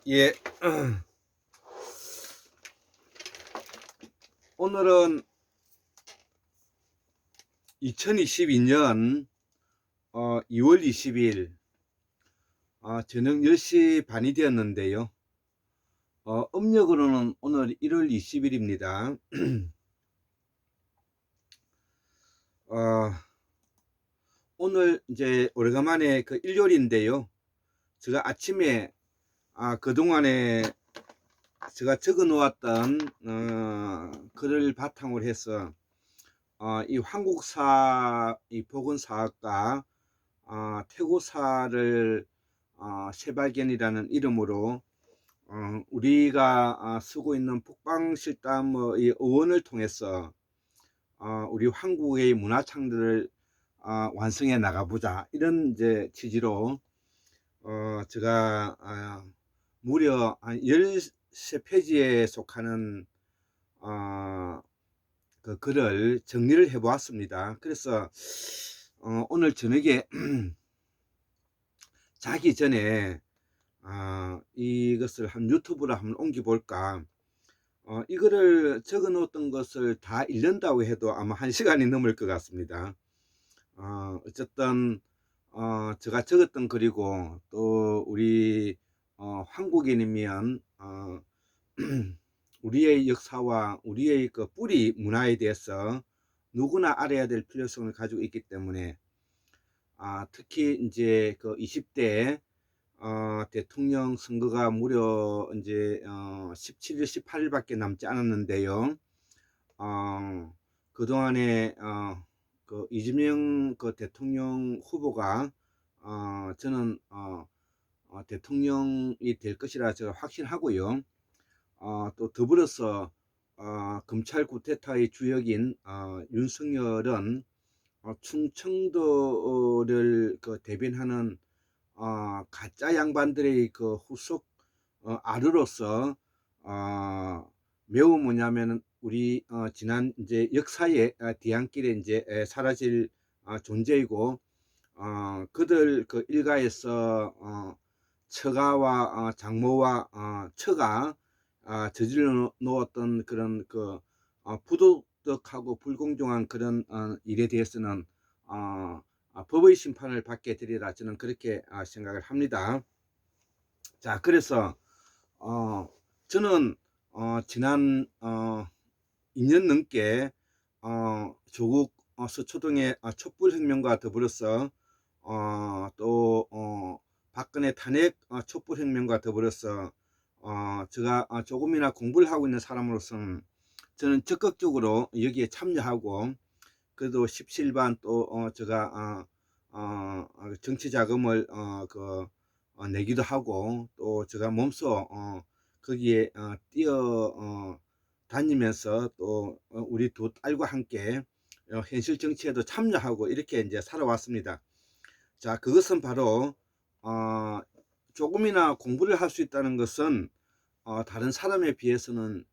예, 오늘은 2022년 2월 20일 저녁 10시 반이 되었는데요. 음력으로는 오늘 1월 20일입니다. 오늘 이제 오래간만에 그 일요일인데요. 제가 아침에 그동안에 제가 적어 놓았던 글을 바탕으로 해서 이 한국사, 이 보건사학과 태고사를 새발견이라는 이름으로 우리가 쓰고 있는 북방실담의 어원을 통해서 우리 한국의 문화창들을 완성해 나가보자, 이런 이제 취지로 제가 무려 한 13페이지에 속하는 그 글을 정리를 해 보았습니다. 그래서 오늘 저녁에 자기 전에 이것을 한 유튜브로 한번 옮겨볼까. 이거를 적어 놓았던 것을 다 읽는다고 해도 아마 1시간이 넘을 것 같습니다. 어쨌든 제가 적었던 글이고, 또 우리 한국인이면 우리의 역사와 우리의 그 뿌리 문화에 대해서 누구나 알아야 될 필요성을 가지고 있기 때문에 특히 이제 그 20대 대통령 선거가 무려 이제 17일, 18일밖에 남지 않았는데요. 그동안에 그 이재명 그 대통령 후보가 저는 대통령이 될 것이라 제가 확신하고요. 또 더불어서 검찰 쿠데타의 주역인 윤석열은 충청도를 그 대변하는 가짜 양반들의 그 후속 아르로서 매우 뭐냐면은 우리 지난 이제 역사의 뒤안길에 이제 사라질 존재이고, 그들 그 일가에서 처가와 장모와 처가 저질러 놓았던 그런 그 부도덕하고 불공정한 그런 일에 대해서는 법의 심판을 받게 되리라, 저는 그렇게 생각을 합니다. 자, 그래서 저는 지난 2년 넘게 조국 서초동의 촛불혁명과 더불어서 또 박근혜 탄핵 촛불혁명과 더불어서 제가 조금이나 공부를 하고 있는 사람으로서는 저는 적극적으로 여기에 참여하고, 그래도 17반 또 제가 정치 자금을 내기도 하고, 또 제가 몸소 거기에 뛰어 다니면서 또 우리 두 딸과 함께 현실 정치에도 참여하고 이렇게 이제 살아왔습니다. 자, 그것은 바로 조금이나 공부를 할 수 있다는 것은 다른 사람에 비해서는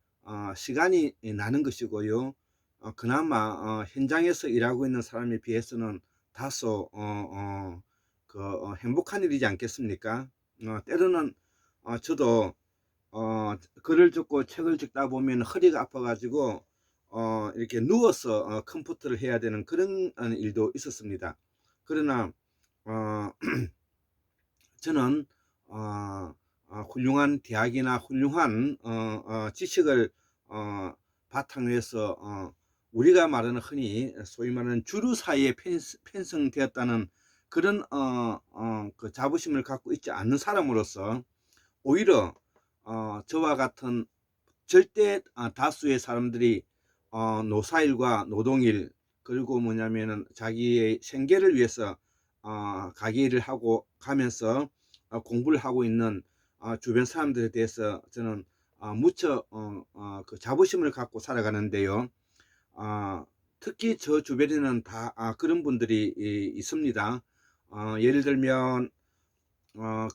시간이 나는 것이고요. 그나마 현장에서 일하고 있는 사람에 비해서는 다소 행복한 일이지 않겠습니까? 때로는 저도 글을 적고 책을 적다 보면 허리가 아파가지고 이렇게 누워서 컴퓨터를 해야 되는 그런 일도 있었습니다. 그러나 저는 훌륭한 대학이나 훌륭한 지식을 바탕으로 해서 우리가 말하는 흔히 소위 말하는 주류 사회에 편성되었다는 그런 그 자부심을 갖고 있지 않는 사람으로서, 오히려 저와 같은 절대 다수의 사람들이 노사일과 노동일, 그리고 뭐냐면은 자기의 생계를 위해서 가게를 하고 가면서 공부를 하고 있는 주변 사람들에 대해서 저는 무척 그 자부심을 갖고 살아가는데요. 특히 저 주변에는 다 그런 분들이 있습니다. 예를 들면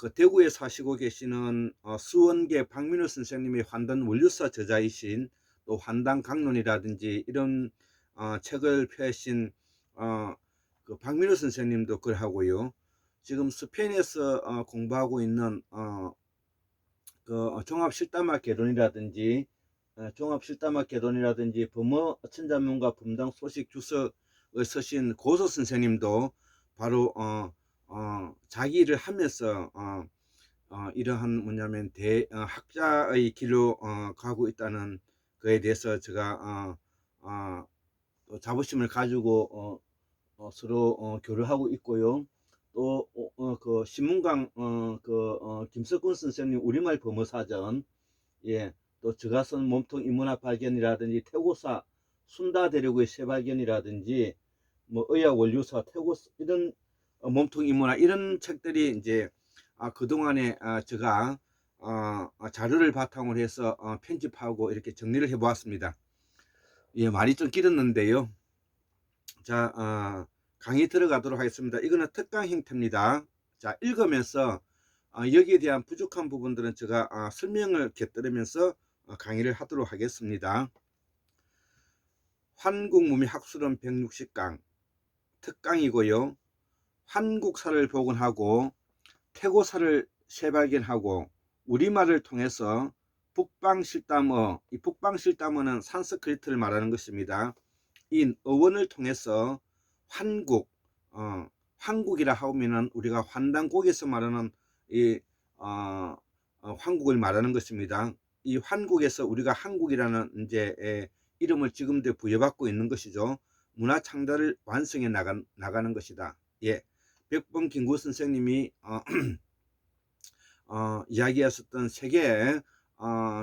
그 대구에 사시고 계시는 수원계 박민우 선생님의 환단 원류사 저자이신, 또 환단 강론이라든지 이런 책을 펴신 그 박민우 선생님도 글하고요. 지금 스페인에서 공부하고 있는 종합실담학 개론이라든지 종합실담학 개론이라든지 범어 천자문과 범당 소식 주석을 쓰신 고서 선생님도 바로 자기 일을 하면서 이러한 뭐냐면 학자의 길로 가고 있다는 거에 대해서 제가 또 자부심을 가지고 서로 교류하고 있고요. 또 그 신문강 김석근 선생님 우리말 범어사전, 예, 또 저가 쓴 몸통 인문학 발견이라든지 태고사 순다 대륙의 새발견이라든지 뭐 의학 원류사 태고사 이런 몸통 인문학 이런 책들이 이제 그동안에 제가 자료를 바탕으로 해서 편집하고 이렇게 정리를 해 보았습니다. 예, 말이 좀 길었는데요. 자, 강의 들어가도록 하겠습니다. 이거는 특강 형태입니다. 자, 읽으면서 여기에 대한 부족한 부분들은 제가 설명을 곁들이면서 강의를 하도록 하겠습니다. 환국무미학술은 160강 특강이고요. 한국사를 복원하고 태고사를 재발견하고 우리말을 통해서 북방실담어, 이 북방실담어는 산스크리트를 말하는 것입니다. 이 어원을 통해서 환국이라 하면은 우리가 환단곡에서 말하는 이 환국을 말하는 것입니다. 이 환국에서 우리가 한국이라는 이제 이름을 지금도 부여받고 있는 것이죠. 문화 창달을 완성해 나가는 것이다. 예, 백범 김구 선생님이 이야기하셨던 세계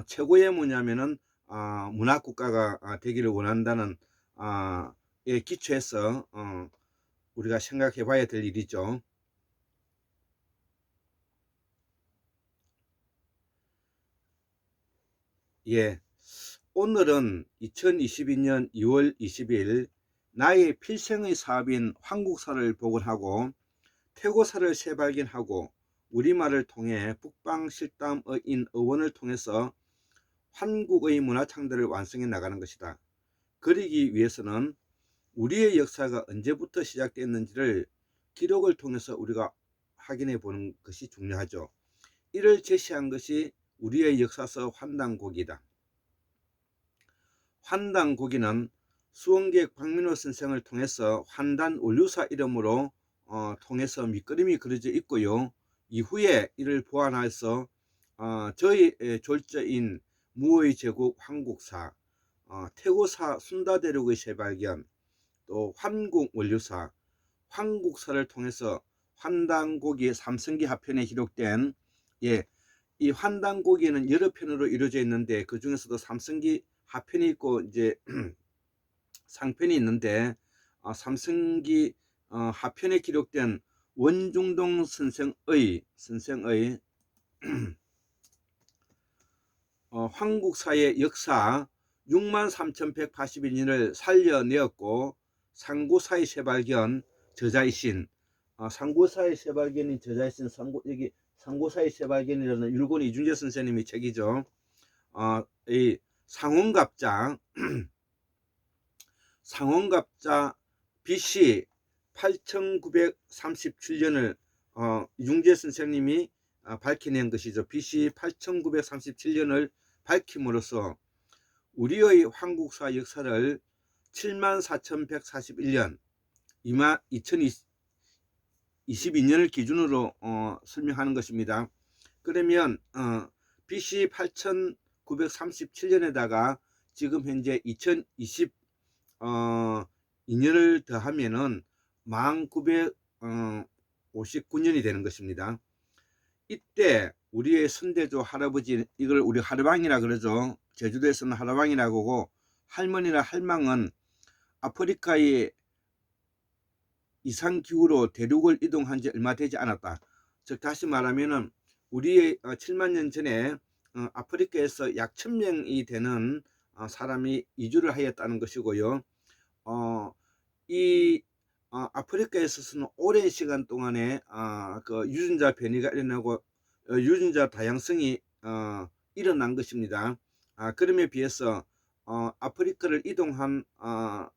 최고의 뭐냐면은 문화국가가 되기를 원한다는 에 기초해서 우리가 생각해 봐야 될 일이죠. 예, 오늘은 2022년 2월 20일 나의 필생의 사업인 한국사를 복원하고 태고사를 재발견하고 우리말을 통해 북방실담어인 어원을 통해서 한국의 문화 창달을 완성해 나가는 것이다. 그러기 위해서는 우리의 역사가 언제부터 시작됐는지를 기록을 통해서 우리가 확인해 보는 것이 중요하죠. 이를 제시한 것이 우리의 역사서 환단고기다. 환단고기는 수원객 박민호 선생을 통해서 환단 원류사 이름으로 통해서 밑그림이 그려져 있고요. 이후에 이를 보완해서 저희 졸저인 무의 제국 한국사, 태고사 순다대륙의 재발견, 또 환국 원류사, 한국사를 통해서 환단고기 삼성기 하편에 기록된, 예, 이 환단고기는 여러 편으로 이루어져 있는데 그 중에서도 삼성기 하편이 있고 이제 상편이 있는데 삼성기 하편에 기록된 원중동 선생의 한국사의 역사 63,181년을 살려내었고 상고사의 재발견 저자이신 상고사의 재발견인 저자이신 여기 상고사의 재발견이라는 율곤 이준재 선생님의 책이죠. 이 상원갑자 BC 8937년을 이중재 선생님이 밝혀낸 것이죠. BC 8937년을 밝힘으로써 우리의 한국사 역사를 74,141년 2022년을 기준으로 설명하는 것입니다. 그러면 BC 8937년에다가 지금 현재 2022년을 더하면은 1959년이 되는 것입니다. 이때 우리의 선대조 할아버지, 이걸 우리 하르방이라 그러죠. 제주도에서는 하르방이라고 하고, 할머니나 할망은 아프리카의 이상기후로 대륙을 이동한 지 얼마 되지 않았다. 즉 다시 말하면은 우리의 7만 년 전에 아프리카에서 약 1000명이 되는 사람이 이주를 하였다는 것이고요. 이 아프리카에서는 오랜 시간 동안에 그 유전자 변이가 일어나고 유전자 다양성이 일어난 것입니다. 그럼에 비해서 아프리카를 이동한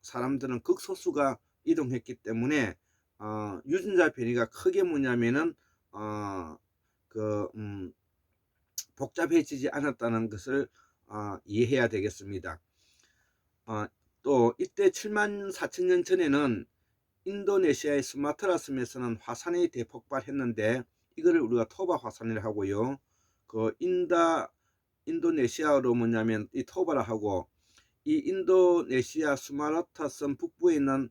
사람들은 극소수가 이동했기 때문에 유전자 변이가 크게 뭐냐면은 복잡해지지 않았다는 것을 이해해야 되겠습니다. 또 이때 74,000년 전에는 인도네시아의 수마트라 섬에서는 화산이 대폭발했는데 이거를 우리가 토바 화산이라 하고요. 그 인도네시아로 뭐냐면 이 토바라 하고, 이 인도네시아 수마트라 섬 북부에 있는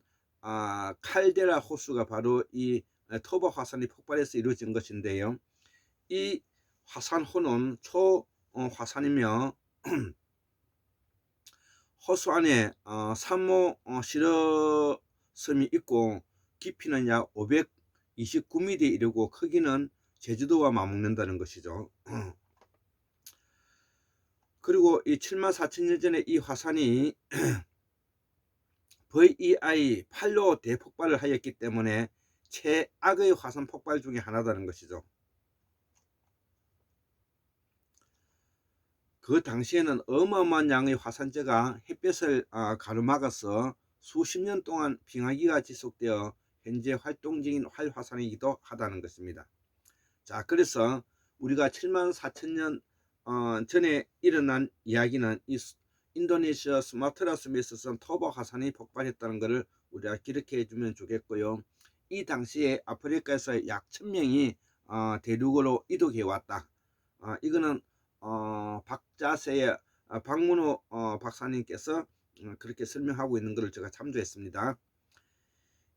칼데라 호수가 바로 이 토바 화산이 폭발해서 이루어진 것인데요. 이 화산호는 초화산이며 호수 안에 산모 실어섬이 있고 깊이는 약 529m에 이르고 크기는 제주도와 맞먹는다는 것이죠. 그리고 이 74,000년 전에 이 화산이 VEI 8로 대폭발을 하였기 때문에 최악의 화산 폭발 중에 하나다는 것이죠. 그 당시에는 어마어마한 양의 화산재가 햇볕을 가로막아서 수십 년 동안 빙하기가 지속되어 현재 활동 중인 활화산이기도 하다는 것입니다. 자, 그래서 우리가 74,000년 전에 일어난 이야기는 이 인도네시아 수마트라 섬에 있어서 토바 화산이 폭발했다는 것을 우리가 기록해 주면 좋겠고요. 이 당시에 아프리카에서 약 1000명이 대륙으로 이동해 왔다. 이거는 박자세의 박문호 박사님께서 그렇게 설명하고 있는 것을 제가 참조했습니다.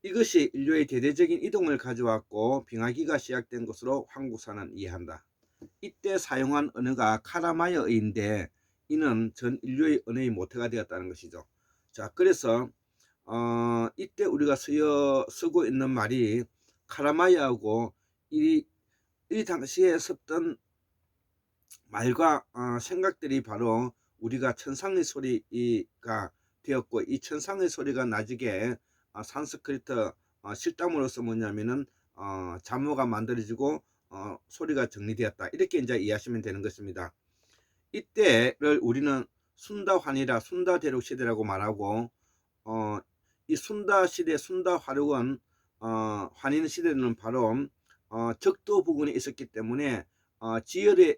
이것이 인류의 대대적인 이동을 가져왔고 빙하기가 시작된 것으로 한국사는 이해한다. 이때 사용한 언어가 카라마야어인데 이는 전 인류의 언어의 모태가 되었다는 것이죠. 자, 그래서 이때 우리가 쓰고 있는 말이 카라마야하고 이 당시에 썼던 말과 생각들이 바로 우리가 천상의 소리가 되었고, 이 천상의 소리가 나중에 산스크리트 실담으로서 뭐냐면은 자모가 만들어지고 소리가 정리되었다, 이렇게 이제 이해하시면 되는 것입니다. 이때를 우리는 순다환이라 순다대륙 시대라고 말하고, 이 순다 시대 순다 화력은 환인 시대는 바로 적도 부근에 있었기 때문에 지열에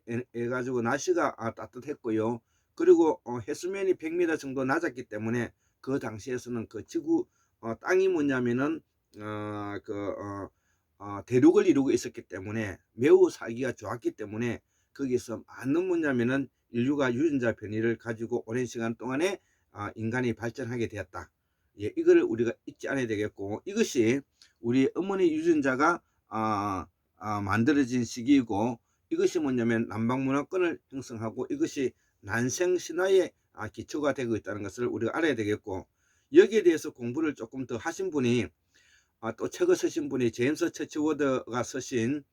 가지고 날씨가 따뜻했고요. 그리고 해수면이 100m 정도 낮았기 때문에 그 당시에서는 그 지구 땅이 뭐냐면은 대륙을 이루고 있었기 때문에 매우 살기가 좋았기 때문에 거기서 많은 뭐냐면은 인류가 유전자 변이를 가지고 오랜 시간 동안에 인간이 발전하게 되었다. 예, 이거를 우리가 잊지 않아야 되겠고, 이것이 우리 어머니 유전자가 만들어진 시기이고, 이것이 뭐냐면 남방문화권을 형성하고 이것이 난생신화의 기초가 되고 있다는 것을 우리가 알아야 되겠고, 여기에 대해서 공부를 조금 더 하신 분이 또 책을 쓰신 분이 제임스 처치워드가 쓰신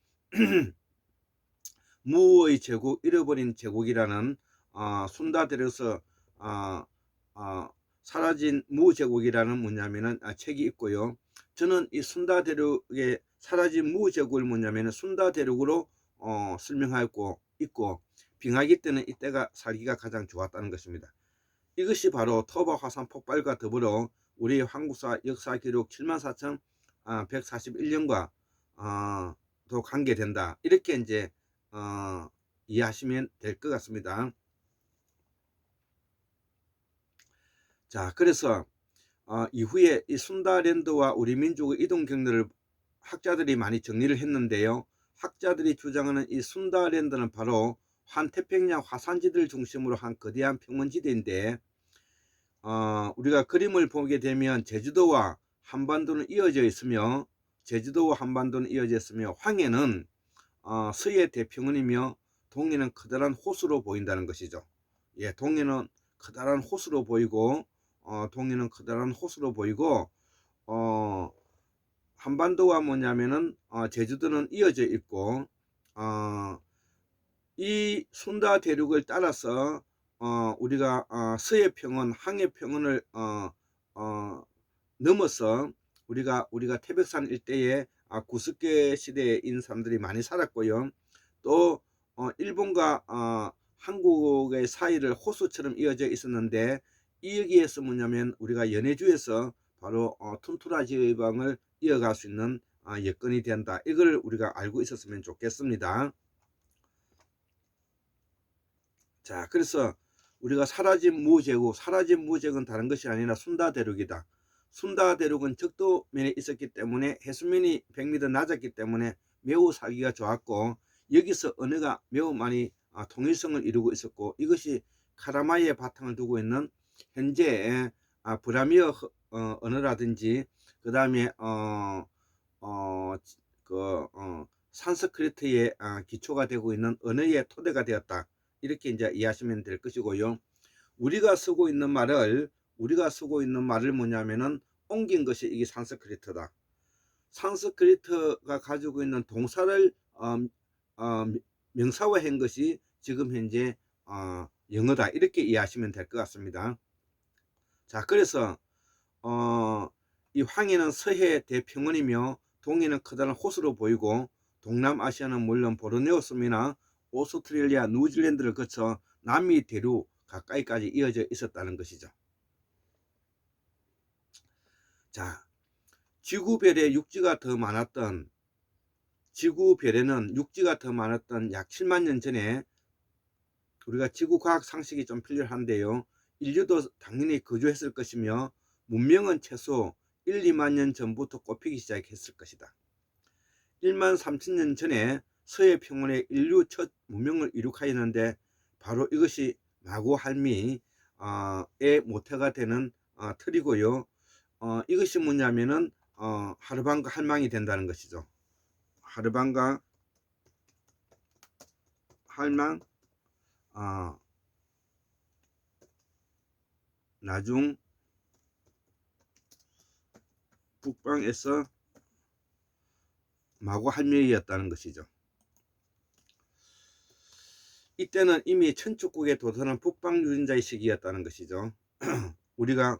무의 제국, 잃어버린 제국이라는 순다대륙에서 사라진 무제국이라는 뭐냐면은 책이 있고요. 저는 이 순다대륙의 사라진 무제국을 뭐냐면은 순다대륙으로 설명하고 있고, 빙하기 때는 이때가 살기가 가장 좋았다는 것입니다. 이것이 바로 토바 화산 폭발과 더불어 우리 한국사 역사 기록 74,141년과 도 관계된다, 이렇게 이제 이해하시면 될 것 같습니다. 자, 그래서 이후에 이 순다랜드와 우리 민족의 이동 경로를 학자들이 많이 정리를 했는데요. 학자들이 주장하는 이 순다랜드는 바로 환태평양 화산지대를 중심으로 한 거대한 평원지대인데, 우리가 그림을 보게 되면 제주도와 한반도는 이어져 있으며 황해는 서해 대평원이며 동해는 커다란 호수로 보인다는 것이죠. 예, 동해는 커다란 호수로 보이고 한반도와 뭐냐면은 제주도는 이어져 있고, 이 순다 대륙을 따라서 우리가 서해평원, 항해평원을 넘어서 우리가 태백산 일대에 구석계 시대인 사람들이 많이 살았고요. 또 일본과 한국의 사이를 호수처럼 이어져 있었는데, 여기에서 뭐냐면 우리가 연해주에서 바로 툰투라 지방을 이어갈 수 있는 여건이 된다, 이걸 우리가 알고 있었으면 좋겠습니다. 자, 그래서 우리가 사라진 무제국, 사라진 무제국은 다른 것이 아니라 순다 대륙이다. 순다 대륙은 적도면에 있었기 때문에 해수면이 100m 낮았기 때문에 매우 살기가 좋았고, 여기서 언어가 매우 많이 통일성을 이루고 있었고, 이것이 카라마이의 바탕을 두고 있는 현재 브라미어 언어라든지 그 다음에 산스크리트의 기초가 되고 있는 언어의 토대가 되었다. 이렇게 이제 이해하시면 될 것이고요. 우리가 쓰고 있는 말을 뭐냐면은 옮긴 것이 이게 산스크리트다. 산스크리트가 가지고 있는 동사를 명사화한 것이 지금 현재 영어다. 이렇게 이해하시면 될 것 같습니다. 자, 그래서 이 황해는 서해 대평원이며 동해는 커다란 호수로 보이고, 동남아시아는 물론 보르네오 섬이나 오스트레일리아, 뉴질랜드를 거쳐 남미 대륙 가까이까지 이어져 있었다는 것이죠. 자, 지구별에 육지가 더 많았던, 지구별에는 육지가 더 많았던 약 7만 년 전에, 우리가 지구과학 상식이 좀 필요한데요, 인류도 당연히 거주했을 것이며 문명은 최소 1, 2만 년 전부터 꼽히기 시작했을 것이다. 1만 3천 년 전에 서해 평원에 인류 첫 문명을 이룩하였는데, 바로 이것이 마고할미의 모태가 되는 틀이고요. 이것이 뭐냐면은 하르반가 할망이 된다는 것이죠. 하르반가 할망, 나중 북방에서 마고할미였다는 것이죠. 이때는 이미 천축국에 도전한 북방 유전자의 시기였다는 것이죠. 우리가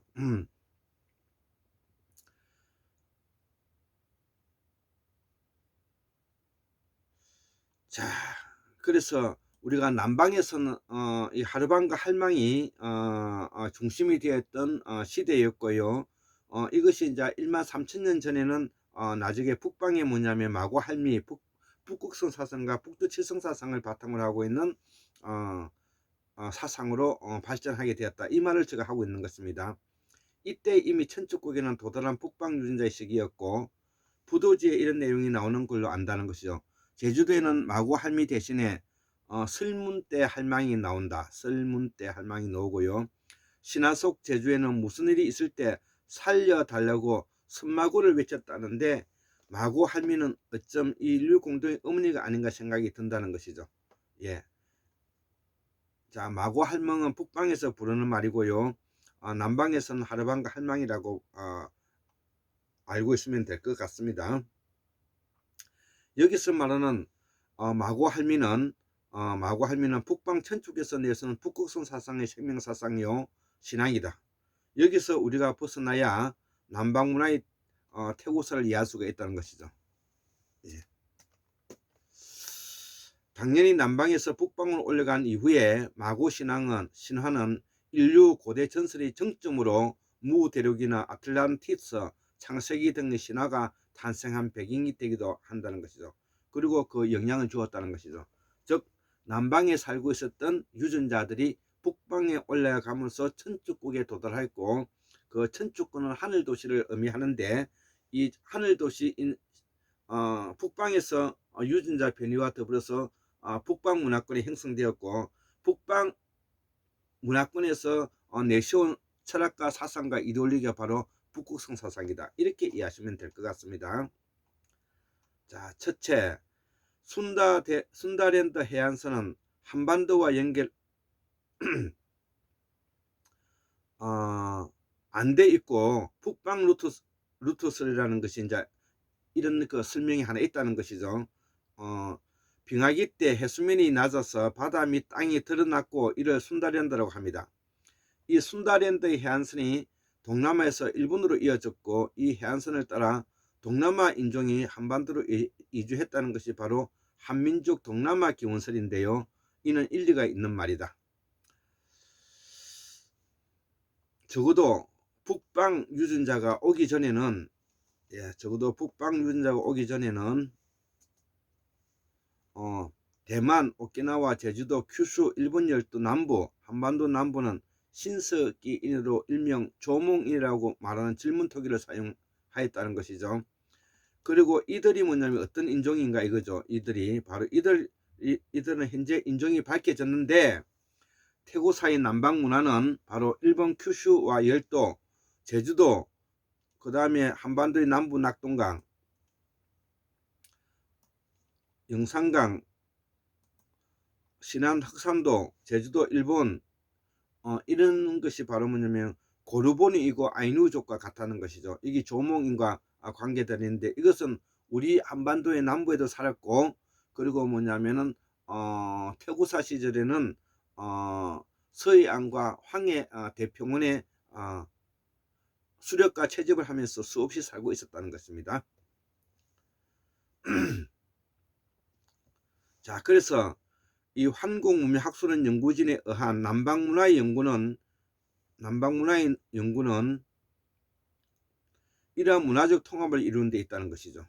자, 그래서 우리가 남방에서는 이 하르반가 할망이 중심이 되었던 시대였고요. 이것이 이제 1만 3천 년 전에는 나중에 북방에 뭐냐면 마고할미, 북극성 사상과 북두칠성 사상을 바탕으로 하고 있는 사상으로 발전하게 되었다. 이 말을 제가 하고 있는 것입니다. 이때 이미 천축국에는 도달한 북방 유전자의 시기였고, 부도지에 이런 내용이 나오는 걸로 안다는 것이죠. 제주도에는 마고할미 대신에 설문대 할망이 나온다. 설문대 할망이 나오고요. 신화속 제주에는 무슨 일이 있을 때 살려달라고 선마고를 외쳤다는데, 마고할미는 어쩜 이 인류 공동의 어머니가 아닌가 생각이 든다는 것이죠. 예. 자, 마고할망은 북방에서 부르는 말이고요. 남방에서는 하르반가 할망이라고 알고 있으면 될 것 같습니다. 여기서 말하는 마고할미는 북방 천축에서 내세운 북극성 사상의 생명사상이요 신앙이다. 여기서 우리가 벗어나야 남방 문화의 태고사를 이해할 수가 있다는 것이죠. 예. 당연히 남방에서 북방으로 올라간 이후에 마고 신화는 인류 고대 전설의 정점으로 무대륙이나 아틀란티스, 창세기 등의 신화가 탄생한 배경이 되기도 한다는 것이죠. 그리고 그 영향을 주었다는 것이죠. 즉 남방에 살고 있었던 유전자들이 북방에 올라가면서 천축국에 도달했고, 그 천축국은 하늘도시를 의미하는데, 이 하늘도시인 북방에서 유전자 변이와 더불어서 북방 문화권이 형성되었고, 북방 문화권에서 내세운 철학과 사상과 이데올로기가 바로 북극성 사상이다. 이렇게 이해하시면 될 것 같습니다. 자, 첫째, 순다랜드 해안선은 한반도와 연결 안 돼 있고, 북방 루트설이라는 것이 이제 이런 그 설명이 하나 있다는 것이죠. 빙하기 때 해수면이 낮아서 바다 및 땅이 드러났고, 이를 순다랜드라고 합니다. 이 순다랜드의 해안선이 동남아에서 일본으로 이어졌고, 이 해안선을 따라 동남아 인종이 한반도로 이주했다는 것이 바로 한민족 동남아 기원설인데요. 이는 일리가 있는 말이다. 적어도 북방 유전자가 오기 전에는 대만, 오키나와, 제주도, 큐슈, 일본 열도 남부, 한반도 남부는 신석기인으로 일명 조몽인이라고 말하는 질문토기를 사용하였다는 것이죠. 그리고 이들이 뭐냐면 어떤 인종인가 이거죠. 이들이 바로 이들은 현재 인종이 밝혀졌는데 태고사의 남방 문화는 바로 일본 큐슈와 열도, 제주도, 그 다음에 한반도의 남부 낙동강, 영산강, 신안 흑산도, 제주도, 일본 이런 것이 바로 뭐냐면 고르보니이고 아이누족과 같다는 것이죠. 이게 조몽인과 관계되는데 이것은 우리 한반도의 남부에도 살았고 그리고 뭐냐면은 태고사 시절에는 서해안과 황해 대평원에 수렵과 채집을 하면서 수없이 살고 있었다는 것입니다. 자, 그래서 이 환공문명학술원 연구진에 의한 남방문화의 연구는 이러한 문화적 통합을 이루는 데 있다는 것이죠.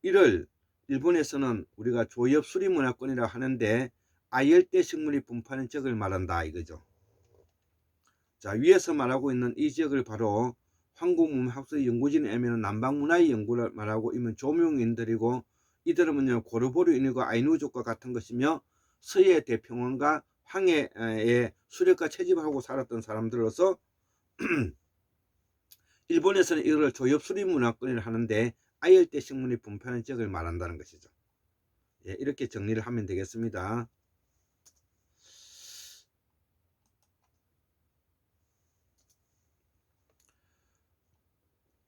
이를 일본에서는 우리가 조엽 수리문화권이라 하는데 아열대 식물이 분포하는 지역을 말한다 이거죠. 자, 위에서 말하고 있는 이 지역을 바로 한국문화학술 연구진에 의하면 남방문화의 연구를 말하고 있는 조명인들이고 이들은 뭐냐 고르보르인과 아이누족과 같은 것이며 서해 대평원과 황해에 수렵과 채집하고 살았던 사람들로서 일본에서는 이걸 조엽 수립문화권이라 하는데 아열대 식물이 분포하는 지역을 말한다는 것이죠. 예, 이렇게 정리를 하면 되겠습니다.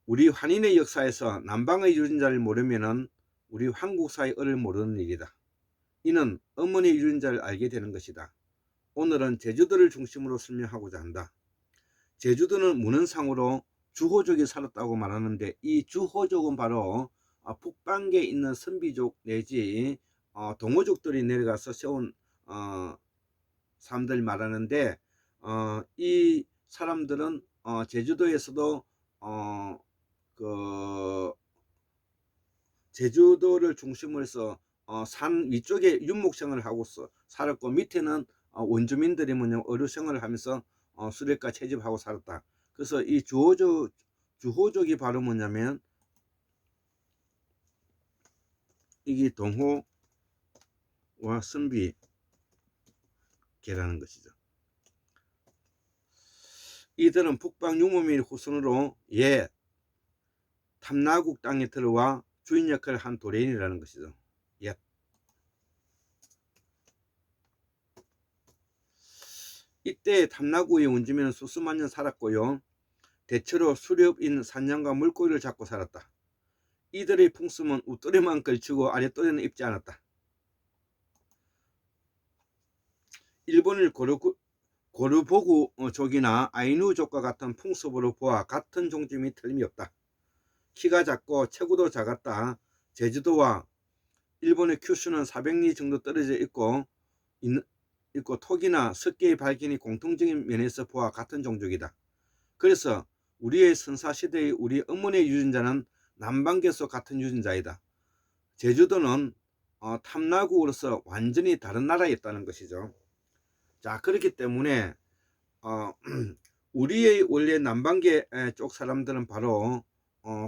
우리 환인의 역사에서 남방의 유전자를 모르면 우리 한국사의 을을 모르는 일이다. 이는 어머니 유전자를 알게 되는 것이다. 오늘은 제주도를 중심으로 설명하고자 한다. 제주도는 문헌상으로 주호족이 살았다고 말하는데 이 주호족은 바로 북방계에 있는 선비족 내지 동호족들이 내려가서 세운 사람들 말하는데 이 사람들은 제주도에서도 그 제주도를 중심으로 해서 산 위쪽에 윤목생활을 하고 살았고 밑에는 원주민들이 뭐냐 어류생활을 하면서 수렵과 채집하고 살았다. 그래서 이 주호족이 바로 뭐냐면 이게 동호와 선비계라는 것이죠. 이들은 북방 유목민 후손으로 탐나국 땅에 들어와 주인 역할을 한 도래인이라는 것이죠. 이때 탐나구의 원주민은 수수만 년 살았고요. 대체로 수렵인 산양과 물고기를 잡고 살았다. 이들의 풍습은 웃도리만 걸치고 아랫도리는 입지 않았다. 일본의 고르보구족이나 아이누족과 같은 풍습으로 보아 같은 종집이 틀림이 없다. 키가 작고 체구도 작았다. 제주도와 일본의 큐슈는 400리 정도 떨어져 있고 톡이나 석계의 발견이 공통적인 면에서 보아 같은 종족이다. 그래서 우리의 선사시대의 우리 어머니의 유전자는 남방계수 같은 유전자이다. 제주도는 탐나국으로서 완전히 다른 나라에 있다는 것이죠. 자, 그렇기 때문에 우리의 원래 남방계 쪽 사람들은 바로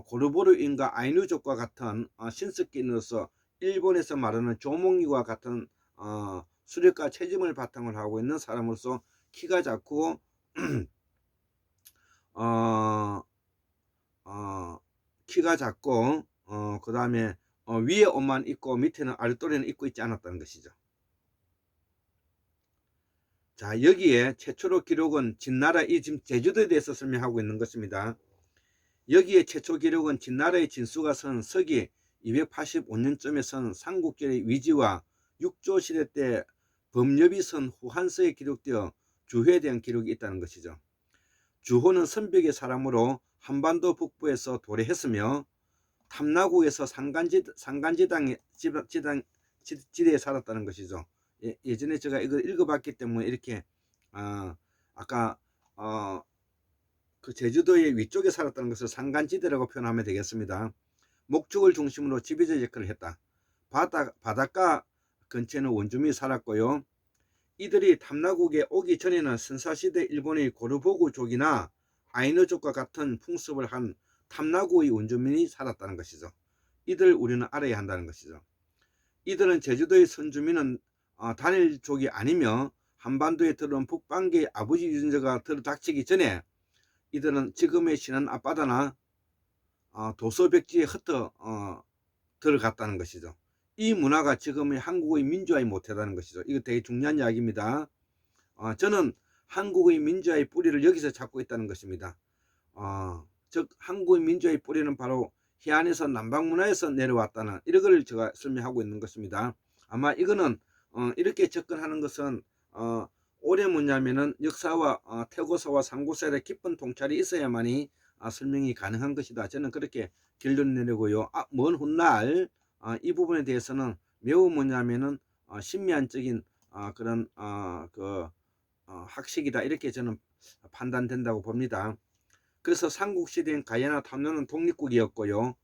고르보르인과 아이누족과 같은 신석기인으로서 일본에서 말하는 조몽이와 같은 수렵과 채집을 바탕으로 하고 있는 사람으로서 키가 작고 키가 작고 그 다음에 위에 옷만 입고 밑에는 아랫도리는 입고 있지 않았다는 것이죠. 자, 여기에 최초로 기록은 진나라 이 지금 제주도에 대해서 설명하고 있는 것입니다. 여기에 최초 기록은 진나라의 진수가 선 서기 285년쯤에 선 삼국결의 위지와 육조시대 때 범엽이 선 후한서에 기록되어 주호에 대한 기록이 있다는 것이죠. 주호는 선벽의 사람으로 한반도 북부에서 도래했으며 탐나구에서 지대에 살았다는 것이죠. 예전에 제가 이걸 읽어봤기 때문에 이렇게 아까 그 제주도의 위쪽에 살았다는 것을 산간지대라고 표현하면 되겠습니다. 목축을 중심으로 지배자 역할을 했다. 바닷가 근처에는 원주민이 살았고요. 이들이 탐나국에 오기 전에는 선사시대 일본의 고르보구족이나 아이누족과 같은 풍습을 한 탐나국의 원주민이 살았다는 것이죠. 이들 우리는 알아야 한다는 것이죠. 이들은 제주도의 선주민은 단일족이 아니며 한반도에 들어온 북방계의 아버지 유전자가 들어닥치기 전에 이들은 지금의 신안 앞바다나 도서백지에 흩어 들어갔다는 것이죠. 이 문화가 지금의 한국의 민주화의 모태라는 것이죠. 이거 되게 중요한 이야기입니다. 저는 한국의 민주화의 뿌리를 여기서 찾고 있다는 것입니다. 즉 한국의 민주화의 뿌리는 바로 해안에서 남방문화에서 내려왔다는 이걸 제가 설명하고 있는 것입니다. 아마 이거는 이렇게 접근하는 것은 올해 뭐냐면은 역사와 태고사와 상고사의 깊은 통찰이 있어야만이 설명이 가능한 것이다. 저는 그렇게 결론 내리고요. 먼 훗날 이 부분에 대해서는 매우 뭐냐면은 신미한적인 그런 학식이다 이렇게 저는 판단된다고 봅니다. 그래서 삼국시대인 가야나 탐노는 독립국이었고요.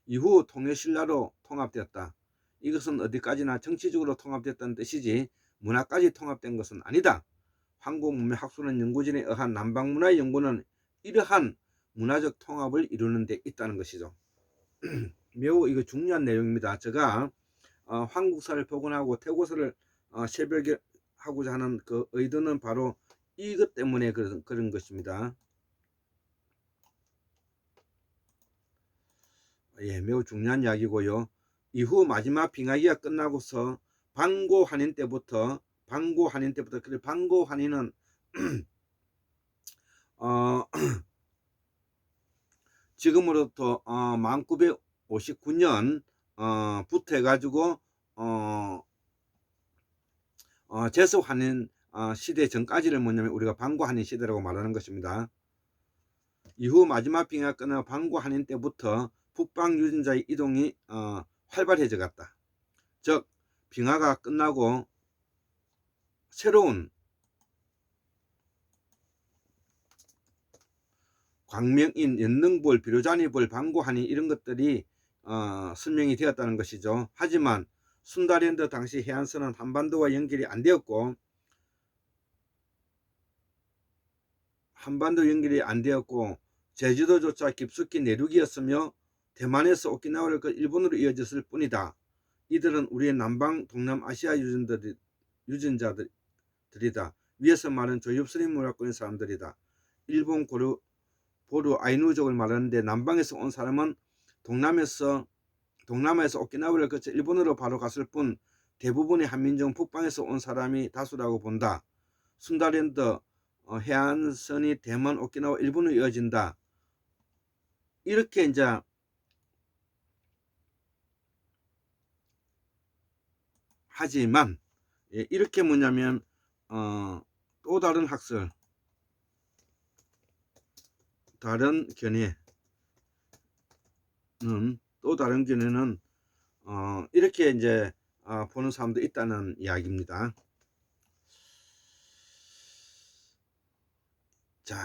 이후 통일신라로 통합되었다. 이것은 어디까지나 정치적으로 통합됐다는 뜻이지 문화까지 통합된 것은 아니다. 한국문명학술원연구진에 의한 남방문화연구는 이러한 문화적 통합을 이루는 데 있다는 것이죠. 매우 이거 중요한 내용입니다. 제가 한국사를 복원하고 태고사를 새별하고자 하는 그 의도는 바로 이것 때문에 그런 것입니다. 예, 매우 중요한 이야기고요. 이후 마지막 빙하기가 끝나고서 방고환인 때부터 그래 방고환인은 지금으로부터 1959년 부터 해가지고 제서환인 시대 전까지를 뭐냐면 우리가 방고환인 시대라고 말하는 것입니다. 이후 마지막 빙하가 끝나 방고환인 때부터 북방 유전자의 이동이 활발해져 갔다. 즉 빙하가 끝나고 새로운 광명인, 연능볼, 비로자니볼, 방고환인 이런 것들이 설명이 되었다는 것이죠. 하지만 순다랜드 당시 해안선은 한반도와 연결이 안 되었고 제주도조차 깊숙이 내륙이었으며 대만에서 오키나와를 일본으로 이어졌을 뿐이다. 이들은 우리의 남방 동남아시아 유전자들이다. 위에서 말한 조엽스린 문화권의 사람들이다. 일본 보루 아이누족을 말하는데 남방에서 온 사람은 동남아에서 오키나와를 거쳐 일본으로 바로 갔을 뿐 대부분의 한민족은 북방에서 온 사람이 다수라고 본다. 순다랜드 해안선이 대만, 오키나와, 일본으로 이어진다. 이렇게 이제 하지만 이렇게 뭐냐면 또 다른 학설, 다른 견해는 이렇게 이제 보는 사람도 있다는 이야기입니다. 자,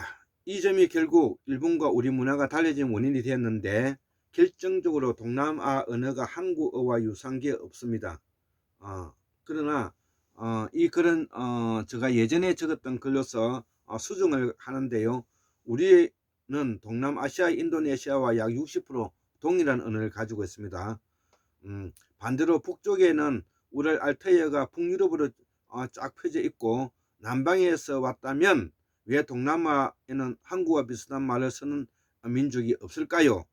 이 점이 결국 일본과 우리 문화가 달라진 원인이 되었는데 결정적으로 동남아 언어가 한국어와 유사한 게 없습니다. 그러나 이 글은 제가 예전에 적었던 글로서 수정을 하는데요. 우리는 동남아시아, 인도네시아와 약 60% 동일한 언어를 가지고 있습니다. 반대로 북쪽에는 우랄 알타이어가 북유럽으로 쫙 펴져 있고 남방에서 왔다면 왜 동남아에는 한국과 비슷한 말을 쓰는 민족이 없을까요?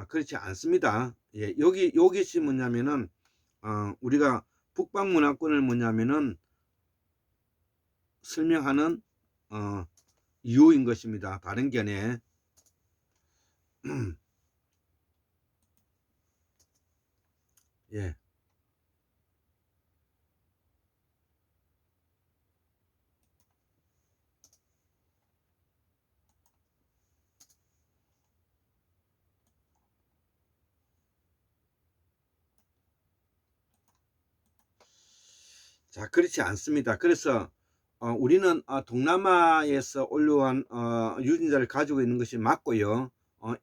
그렇지 않습니다. 예, 여기서 뭐냐면은 우리가 북방 문화권을 뭐냐면은 설명하는 이유인 것입니다. 다른 견해. 예. 자, 그렇지 않습니다. 그래서 우리는 동남아에서 올라온 유전자를 가지고 있는 것이 맞고요.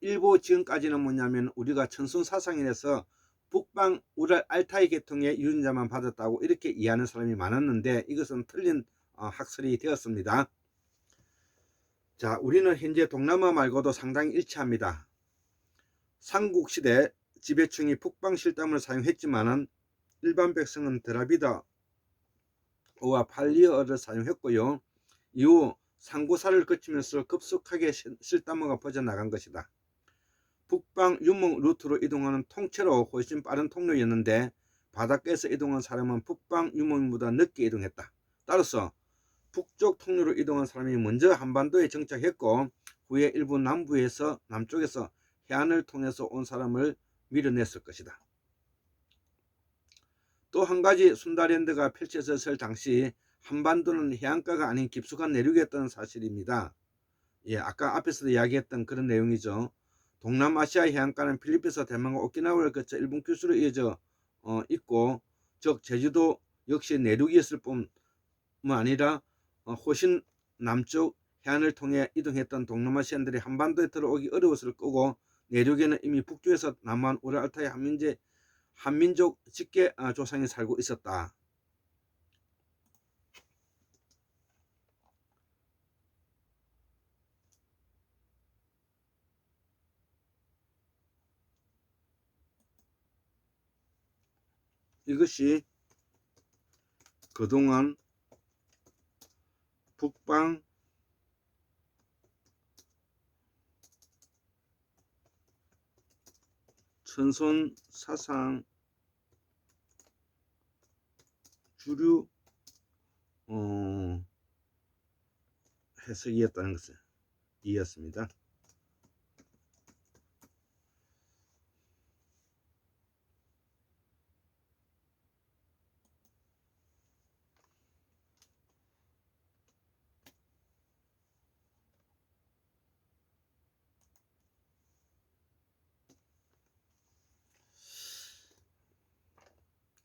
일부 지금까지는 뭐냐면 우리가 천손 사상이라서 북방 우랄 알타이 계통의 유전자만 받았다고 이렇게 이해하는 사람이 많았는데 이것은 틀린 학설이 되었습니다. 자, 우리는 현재 동남아 말고도 상당히 일치합니다. 삼국시대 지배층이 북방 실담을 사용했지만은 일반 백성은 드라비다어와 팔리어를 사용했고요. 이후 상고사를 거치면서 급속하게 실담어가 퍼져나간 것이다. 북방 유목 루트로 이동하는 통째로 훨씬 빠른 통로였는데 바닷가에서 이동한 사람은 북방 유목보다 늦게 이동했다. 따라서 북쪽 통로로 이동한 사람이 먼저 한반도에 정착했고 후에 일부 남쪽에서 해안을 통해서 온 사람을 밀어냈을 것이다. 또 한 가지 순다랜드가 펼쳐졌을 당시 한반도는 해안가가 아닌 깊숙한 내륙이었다는 사실입니다. 예, 아까 앞에서도 이야기했던 그런 내용이죠. 동남아시아 해안가는 필리핀에서 대만과 오키나와를 거쳐 일본 규슈로 이어져 있고, 즉 제주도 역시 내륙이었을 뿐만 아니라 훨씬 남쪽 해안을 통해 이동했던 동남아시아인들이 한반도에 들어오기 어려웠을 거고, 내륙에는 이미 북쪽에서 남한 우랄 알타이 한민족 직계 조상이 살고 있었다. 이것이 그동안 북방 천손 사상 주류 해석이었다는 것을 이해했습니다.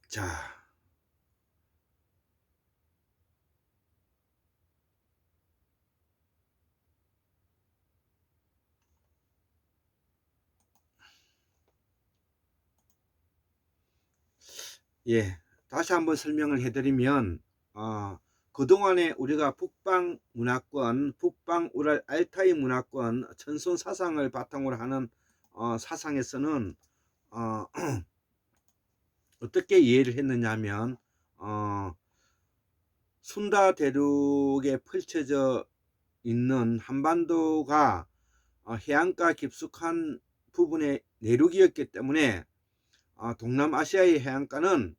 자, 예, 다시 한번 설명을 해드리면 그동안에 우리가 북방 문화권, 북방 우랄 알타이 문화권 천손 사상을 바탕으로 하는 사상에서는 어떻게 이해를 했느냐 하면 순다 대륙에 펼쳐져 있는 한반도가 해안가 깊숙한 부분의 내륙이었기 때문에 동남아시아의 해안가는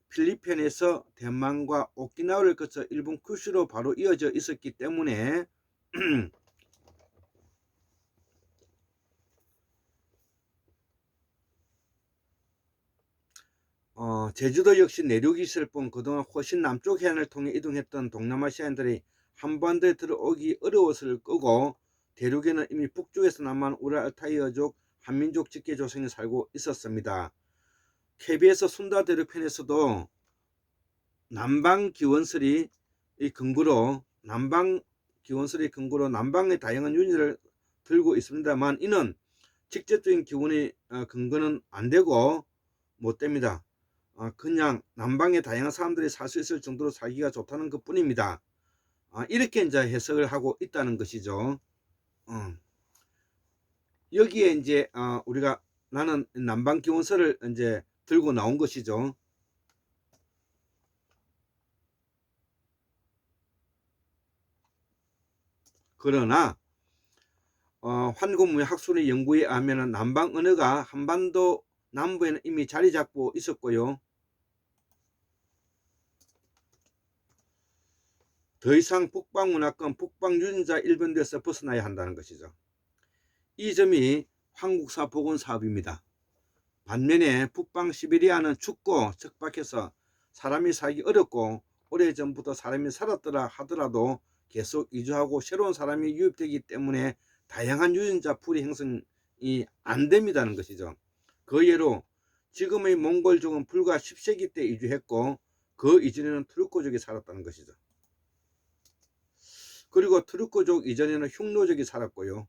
필리핀에서 대만과 오키나와를 거쳐 일본 큐슈로 바로 이어져 있었기 때문에 제주도 역시 내륙이 있을 뿐 그동안 훨씬 남쪽 해안을 통해 이동했던 동남아시아인들이 한반도에 들어오기 어려웠을 거고, 대륙에는 이미 북쪽에서 남한 우랄 알타이어족 한민족 직계 조상이 살고 있었습니다. KBS 순다 대륙편에서도 남방 기원설이 근거로 남방의 다양한 유전자를 들고 있습니다만 이는 직접적인 기원의 근거는 안 되고 못 됩니다. 그냥 남방의 다양한 사람들이 살 수 있을 정도로 살기가 좋다는 것 뿐입니다. 이렇게 이제 해석을 하고 있다는 것이죠. 여기에 이제 우리가 나는 남방 기원설을 이제 들고 나온 것이죠. 그러나 환국문화 학술의 연구에 의하면 남방 언어가 한반도 남부에는 이미 자리 잡고 있었고요. 더 이상 북방 문화권, 북방 유전자 일변도에서 벗어나야 한다는 것이죠. 이 점이 한국사 복원 사업입니다. 반면에 북방 시베리아는 춥고 척박해서 사람이 살기 어렵고 오래전부터 사람이 살았더라 하더라도 계속 이주하고 새로운 사람이 유입되기 때문에 다양한 유전자 풀이 형성이 안 됩니다는 것이죠. 그 예로 지금의 몽골족은 불과 10세기 때 이주했고 그 이전에는 투르크족이 살았다는 것이죠. 그리고 투르크족 이전에는 흉노족이 살았고요.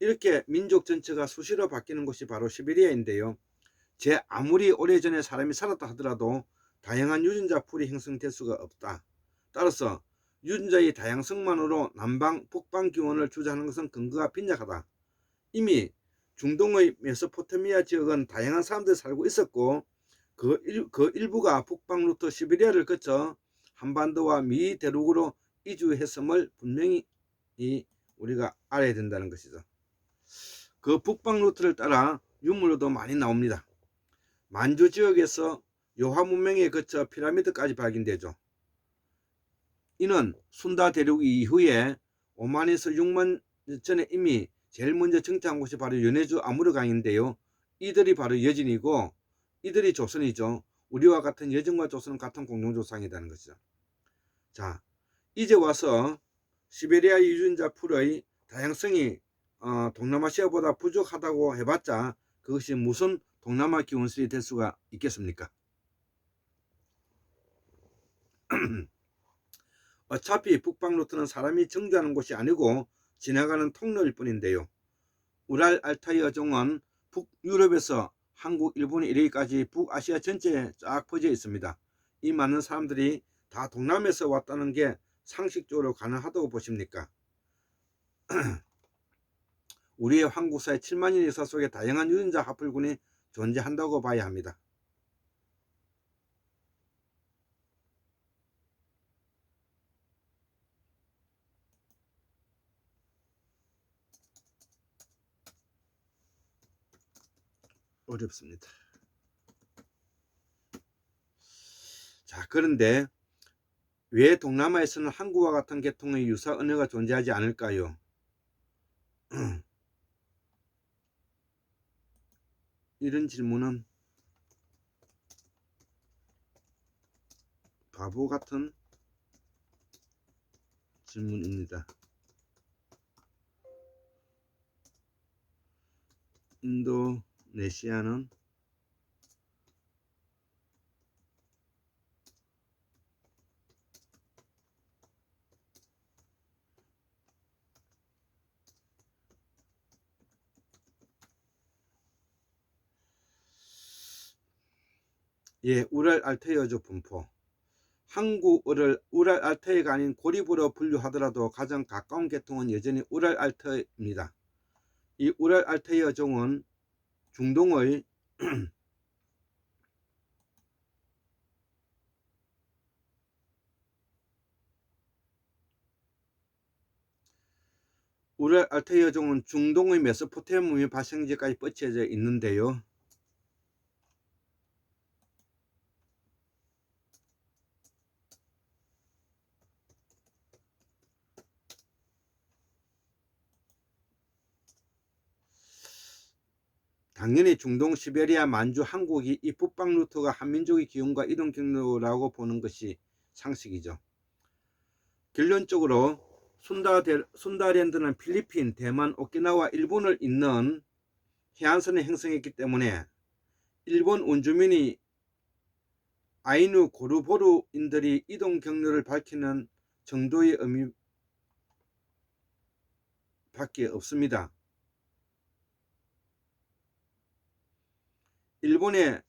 이렇게 민족 전체가 수시로 바뀌는 곳이 바로 시베리아인데요. 제 아무리 오래전에 사람이 살았다 하더라도 다양한 유전자 풀이 형성될 수가 없다. 따라서 유전자의 다양성만으로 남방, 북방 기원을 주장하는 것은 근거가 빈약하다. 이미 중동의 메소포타미아 지역은 다양한 사람들이 살고 있었고 그 일부가 북방 루트 시베리아를 거쳐 한반도와 미 대륙으로 이주했음을 분명히 우리가 알아야 된다는 것이죠. 그 북방 루트를 따라 유물로도 많이 나옵니다. 만주 지역에서 요하 문명에 거쳐 피라미드까지 발견되죠. 이는 순다 대륙 이후에 5만에서 6만 전에 이미 제일 먼저 정착한 곳이 바로 연해주 아무르강인데요. 이들이 바로 여진이고 이들이 조선이죠. 우리와 같은 여진과 조선은 같은 공동조상이라는 것이죠. 자, 이제 와서 시베리아 유전자 풀의 다양성이 동남아시아보다 부족하다고 해봤자 그것이 무슨 동남아 기원설이 될 수가 있겠습니까? 어차피 북방 루트는 사람이 정주하는 곳이 아니고 지나가는 통로일 뿐인데요. 우랄 알타이 어종은 북유럽에서 한국, 일본 이르기까지 북아시아 전체에 쫙 퍼져 있습니다. 이 많은 사람들이 다 동남에서 왔다는 게 상식적으로 가능하다고 보십니까? 우리의 한국사의 7만년 역사 속에 다양한 유전자 합불군이 존재한다고 봐야 합니다. 어렵습니다. 자, 그런데 왜 동남아에서는 한국과 같은 계통의 유사 언어가 존재하지 않을까요? 이런 질문은 바보 같은 질문입니다. 인도네시아는 우랄 알타이어족 분포. 한국어를 우랄 알타이가 아닌 고립으로 분류하더라도 가장 가까운 계통은 여전히 우랄 알타이입니다. 이 우랄 알타이어종은 중동의 우랄 알타이어종은 중동의 메소포타미아 발생지까지 뻗쳐져 있는데요. 당연히 중동, 시베리아, 만주, 한국이 이 북방 루트가 한민족의 기운과 이동 경로라고 보는 것이 상식이죠. 결론적으로 순다랜드는 필리핀, 대만, 오키나와, 일본을 잇는 해안선을 형성했기 때문에 일본 원주민이 아이누 고루보루인들이 이동 경로를 밝히는 정도의 의미밖에 없습니다. 일본의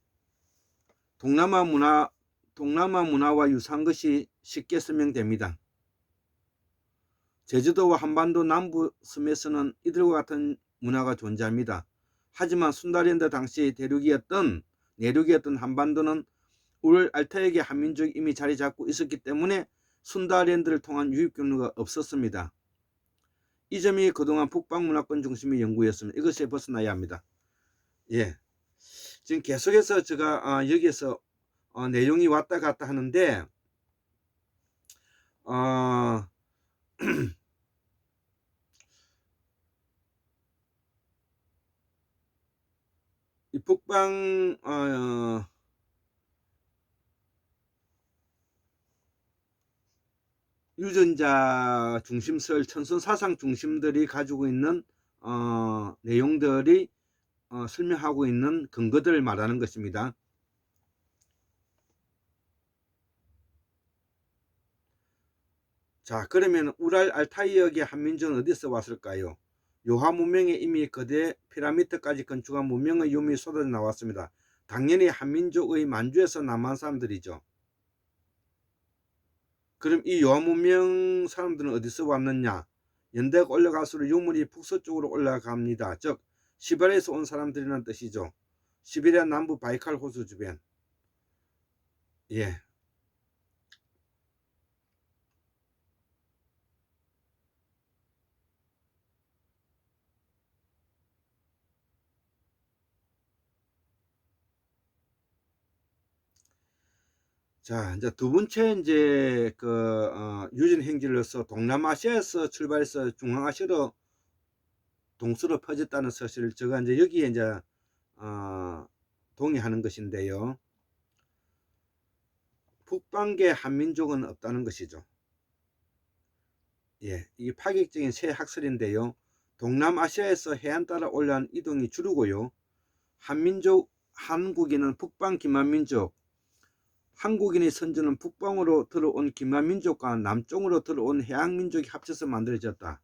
동남아 문화와 유사한 것이 쉽게 설명됩니다. 제주도와 한반도 남부 섬에서는 이들과 같은 문화가 존재합니다. 하지만 순다랜드 당시 내륙이었던 한반도는 우랄 알타이의 한민족이 이미 자리 잡고 있었기 때문에 순다랜드를 통한 유입 경로가 없었습니다. 이 점이 그동안 북방 문화권 중심의 연구였습니다. 이것에 벗어나야 합니다. 지금 계속해서 제가 여기에서 내용이 왔다 갔다 하는데 이 북방 유전자 중심설 천선 사상 중심들이 가지고 있는 내용들이 설명하고 있는 근거들을 말하는 것입니다. 자, 그러면 우랄 알타이역의 한민족은 어디서 왔을까요? 요하 문명에 이미 거대 피라미드까지 건축한 문명의 유물이 쏟아져 나왔습니다. 당연히 한민족의 만주에서 남한 사람들이죠. 그럼 이 요하 문명 사람들은 어디서 왔느냐? 연대가 올라갈수록 유물이 북서쪽으로 올라갑니다. 즉 시베리아에서 온 사람들이라는 뜻이죠. 시베리아 남부 바이칼 호수 주변. 예. 자, 이제 두 번째 이제 유진 행진로서 동남아시아에서 출발해서 중앙아시아로 동서로 퍼졌다는 사실을 제가 이제 여기에 이제 동의하는 것인데요. 북방계 한민족은 없다는 것이죠. 예, 이게 파격적인 새 학설인데요. 동남아시아에서 해안 따라 올라온 이동이 주르고요. 한국인은 북방 기만민족, 한국인의 선조는 북방으로 들어온 기만민족과 남쪽으로 들어온 해양민족이 합쳐서 만들어졌다.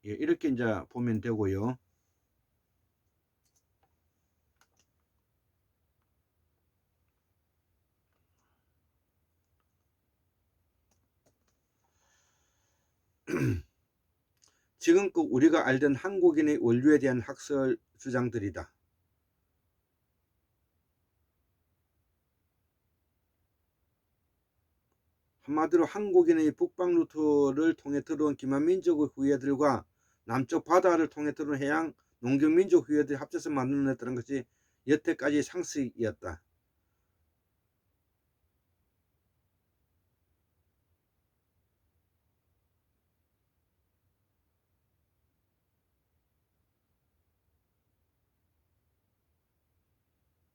예, 이렇게 이제 보면 되고요. 지금껏 우리가 알던 한국인의 원류에 대한 학설 주장들이다. 한마디로 한국인의 북방 루트를 통해 들어온 기만민족의 후예들과 남쪽 바다를 통해 들어온 해양 농경민족 후예들이 합쳐서 만들어냈다는 것이 여태까지 상식이었다.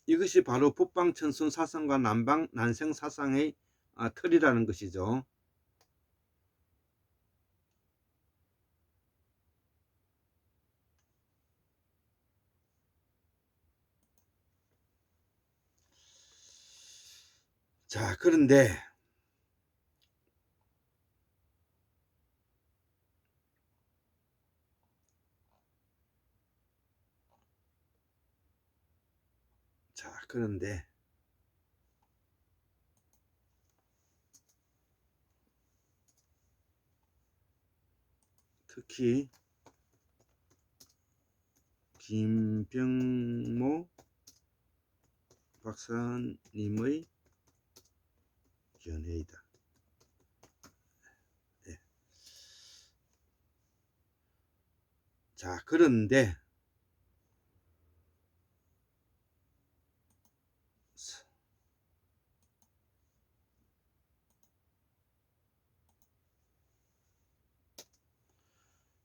이것이 바로 북방 천순 사상과 남방 난생 사상의 틀이라는 것이죠. 자, 그런데 특히 김병모 박사님의 견해이다. 네. 자, 그런데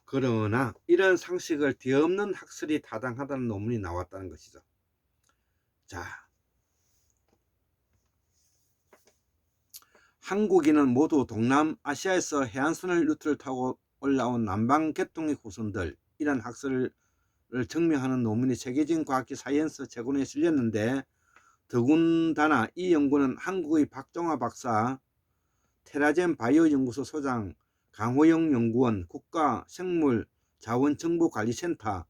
그러나 이런 상식을 뒤엎는 학설이 타당하다는 논문이 나왔다는 것이죠. 자, 한국인은 모두 동남아시아에서 해안선을 루트를 타고 올라온 남방 계통의 후손들, 이런 학설을 증명하는 논문이 세계적인 과학기 사이언스 채권에 실렸는데, 더군다나 이 연구는 한국의 박정화 박사, 테라젠 바이오 연구소 소장, 강호영 연구원, 국가생물자원정보관리센터,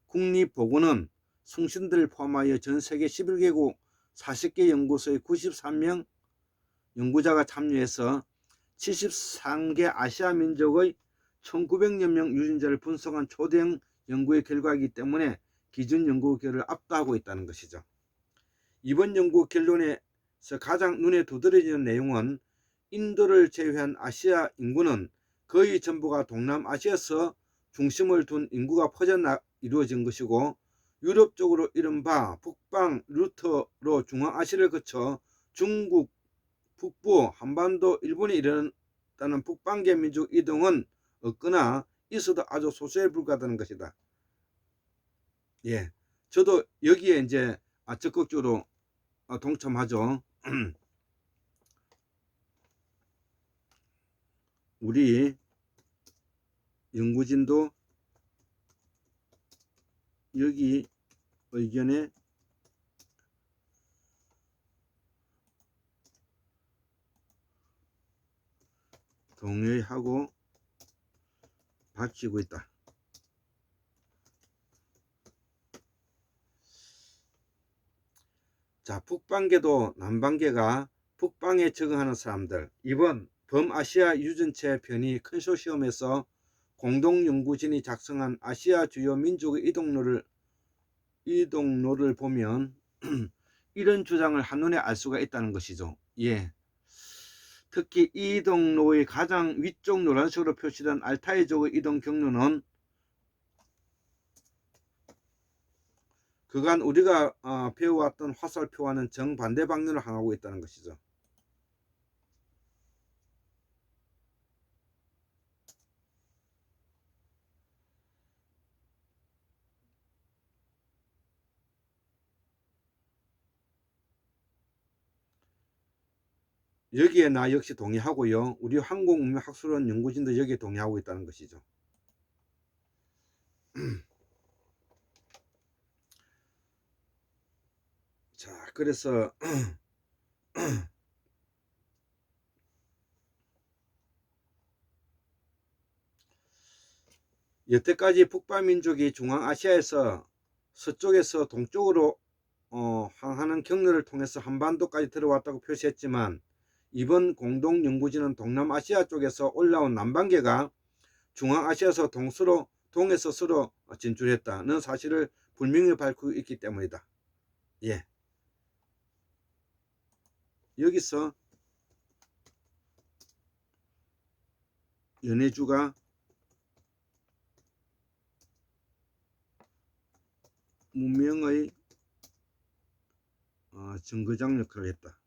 국립보건원, 숭신들을 포함하여 전 세계 11개국 40개 연구소의 93명 연구자가 참여해서 73개 아시아 민족의 1900여 명 유전자를 분석한 초대형 연구의 결과이기 때문에 기존 연구 결과를 압도하고 있다는 것이죠. 이번 연구 결론에서 가장 눈에 두드러지는 내용은 인도를 제외한 아시아 인구는 거의 전부가 동남아시아에서 중심을 둔 인구가 퍼져 이루어진 것이고, 유럽 쪽으로 이른바 북방 루트로 중앙아시아를 거쳐 중국, 북부, 한반도, 일본에 이르렀다는 북방계 민족 이동은 없거나 있어도 아주 소수에 불과하다는 것이다. 예, 저도 여기에 이제 적극적으로 동참하죠. 우리 연구진도 여기 의견에 동의하고 바뀌고 있다. 자, 북방계도 남방계가 북방에 적응하는 사람들, 이번 범아시아 유전체 편의 컨소시엄에서 공동연구진이 작성한 아시아 주요 민족의 이동로를 보면 이런 주장을 한눈에 알 수가 있다는 것이죠. 예. 특히 이 이동로의 가장 위쪽 노란색으로 표시된 알타이족의 이동 경로는 그간 우리가 배워왔던 화살표와는 정반대 방향으로 향하고 있다는 것이죠. 여기에 나 역시 동의하고요. 우리 항공운명학술원 연구진도 여기에 동의하고 있다는 것이죠. 자, 그래서 여태까지 북방민족이 중앙아시아에서 서쪽에서 동쪽으로 항하는 경로를 통해서 한반도까지 들어왔다고 표시했지만 이번 공동연구진은 동남아시아 쪽에서 올라온 남방계가 중앙아시아에서 동에서 서로 진출했다는 사실을 분명히 밝히고 있기 때문이다. 예. 여기서 연해주가 문명의 정거장 역할을 했다.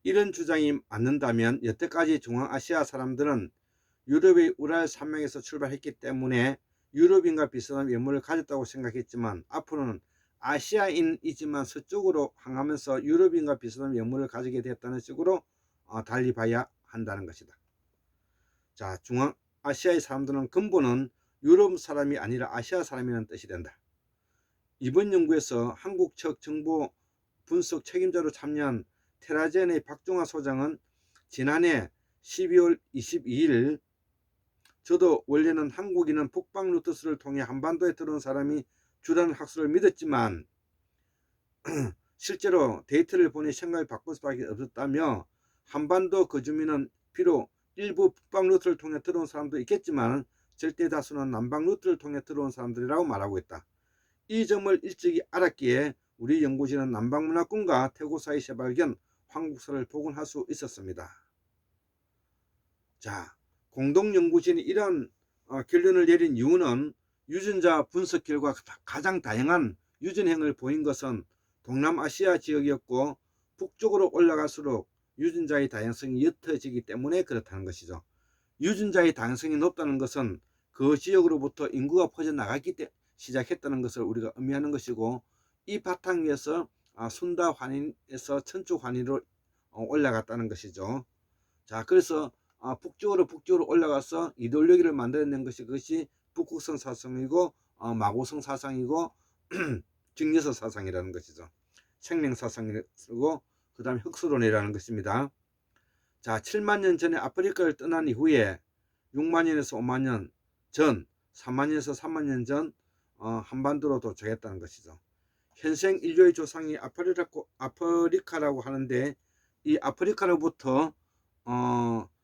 이런 주장이 맞는다면 여태까지 중앙아시아 사람들은 유럽의 우랄 산맥에서 출발했기 때문에 유럽인과 비슷한 외모를 가졌다고 생각했지만 앞으로는 아시아인이지만 서쪽으로 향하면서 유럽인과 비슷한 외모를 가지게 됐다는 식으로 달리 봐야 한다는 것이다. 자, 중앙아시아의 사람들은 근본은 유럽 사람이 아니라 아시아 사람이라는 뜻이 된다. 이번 연구에서 한국 측 정보 분석 책임자로 참여한 테라젠의 박종화 소장은 지난해 12월 22일 저도 원래는 한국인은 북방 루트스를 통해 한반도에 들어온 사람이 주라는 학설을 믿었지만 실제로 데이터를 보니 생각을 바꿀 수밖에 없었다며 한반도 거주민은 비록 일부 북방 루트를 통해 들어온 사람도 있겠지만 절대 다수는 남방 루트를 통해 들어온 사람들이라고 말하고 있다. 이 점을 일찍이 알았기에 우리 연구진은 남방문화권과 태고 사이 재발견 황국사를 복원할 수 있었습니다. 자, 공동연구진이 이런 결론을 내린 이유는 유전자 분석 결과 가장 다양한 유전행을 보인 것은 동남아시아 지역이었고 북쪽으로 올라갈수록 유전자의 다양성이 옅어지기 때문에 그렇다는 것이죠. 유전자의 다양성이 높다는 것은 그 지역으로부터 인구가 퍼져나가기 때문에 시작했다는 것을 우리가 의미하는 것이고 이 바탕 위에서 순다 환인에서 천주 환인으로 올라갔다는 것이죠. 자, 그래서 북쪽으로 올라가서 이데올로기를 만들어낸 것이 그것이 북극성 사상이고 마고성 사상이고 직녀서 사상이라는 것이죠. 생명 사상이고 그 다음에 흑수론이라는 것입니다. 자, 7만 년 전에 아프리카를 떠난 이후에 6만 년에서 5만 년 전, 3만 년에서 3만 년 전 한반도로 도착했다는 것이죠. 현생 인류의 조상이 아프리카라고 하는데 이 아프리카로부터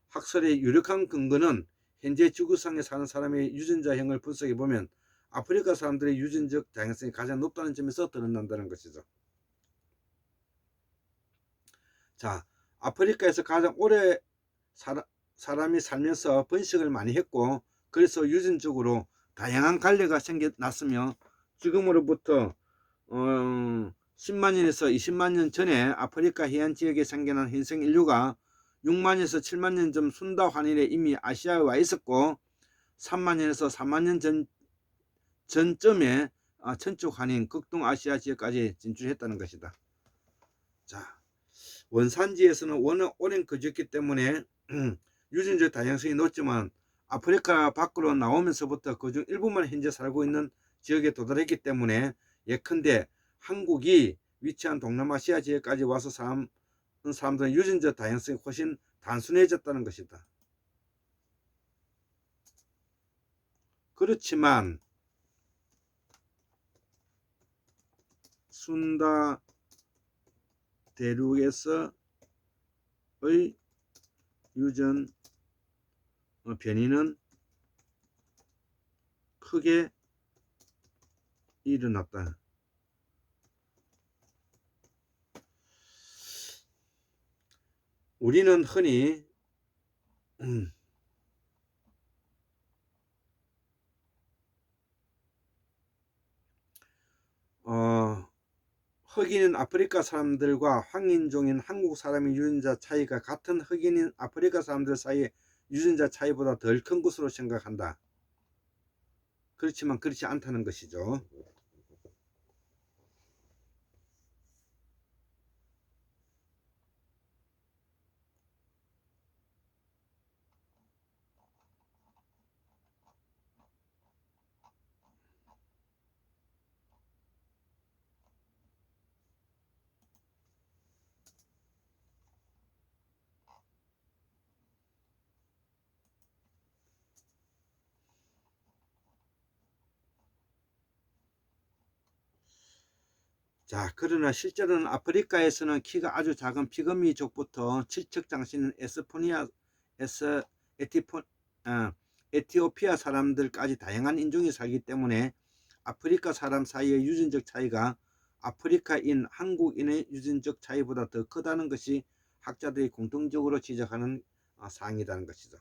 학설의 유력한 근거는 현재 지구상에 사는 사람의 유전자형을 분석해 보면 아프리카 사람들의 유전적 다양성이 가장 높다는 점에서 드러난다는 것이죠. 자, 아프리카에서 가장 오래 사람이 살면서 번식을 많이 했고 그래서 유전적으로 다양한 갈래가 생겨났으며 지금으로부터 10만 년에서 20만 년 전에 아프리카 해안 지역에 생겨난 현생 인류가 6만 년에서 7만 년 전 순다 환일에 이미 아시아에 와 있었고 3만 년에서 4만 년 전쯤에 천축 환인 극동아시아 지역까지 진출했다는 것이다. 자, 원산지에서는 워낙 오랜 거주했기 때문에 유전적 다양성이 높지만 아프리카 밖으로 나오면서부터 그중 일부만 현재 살고 있는 지역에 도달했기 때문에 예컨대 한국이 위치한 동남아시아 지역까지 와서 사람들은 유전자 다양성이 훨씬 단순해졌다는 것이다. 그렇지만 순다 대륙에서의 유전 변이는 크게 일어났다. 우리는 흔히 흑인인 아프리카 사람들과 황인종인 한국 사람의 유전자 차이가 같은 흑인인 아프리카 사람들 사이의 유전자 차이보다 덜 큰 것으로 생각한다. 그렇지만 그렇지 않다는 것이죠. 자, 그러나 실제로는 아프리카에서는 키가 아주 작은 피그미족부터 칠척장신인 에티오피아 사람들까지 다양한 인종이 살기 때문에 아프리카 사람 사이의 유전적 차이가 아프리카인 한국인의 유전적 차이보다 더 크다는 것이 학자들이 공통적으로 지적하는 사항이라는 것이죠.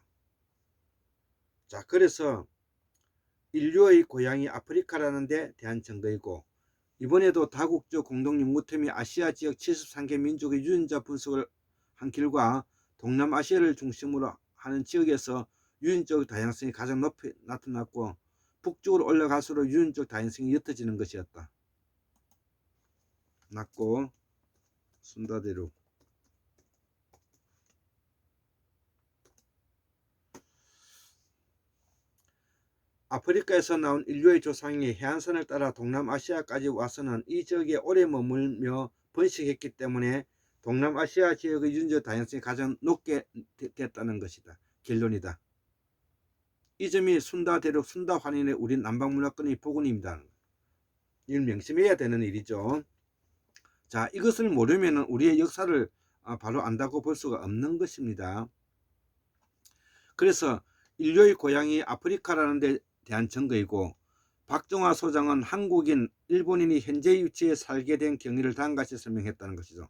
자, 그래서 인류의 고향이 아프리카라는 데 대한 증거이고, 이번에도 다국적 공동연구팀이 아시아 지역 73개 민족의 유전자 분석을 한 결과 동남아시아를 중심으로 하는 지역에서 유전적 다양성이 가장 높이 나타났고, 북쪽으로 올라갈수록 유전적 다양성이 옅어지는 것이었다. 낮고 순다대륙. 아프리카에서 나온 인류의 조상이 해안선을 따라 동남아시아까지 와서는 이 지역에 오래 머물며 번식했기 때문에 동남아시아 지역의 유전자 다양성이 가장 높게 됐다는 것이다. 결론이다. 이 점이 순다 대륙 순다 환인의 우리 남방문화권의 복원입니다. 이걸 명심해야 되는 일이죠. 자, 이것을 모르면 우리의 역사를 바로 안다고 볼 수가 없는 것입니다. 그래서 인류의 고향이 아프리카라는 데 대한 증거이고, 박정화 소장은 한국인, 일본인이 현재 위치에 살게 된 경위를 다음과 같이 설명했다는 것이죠.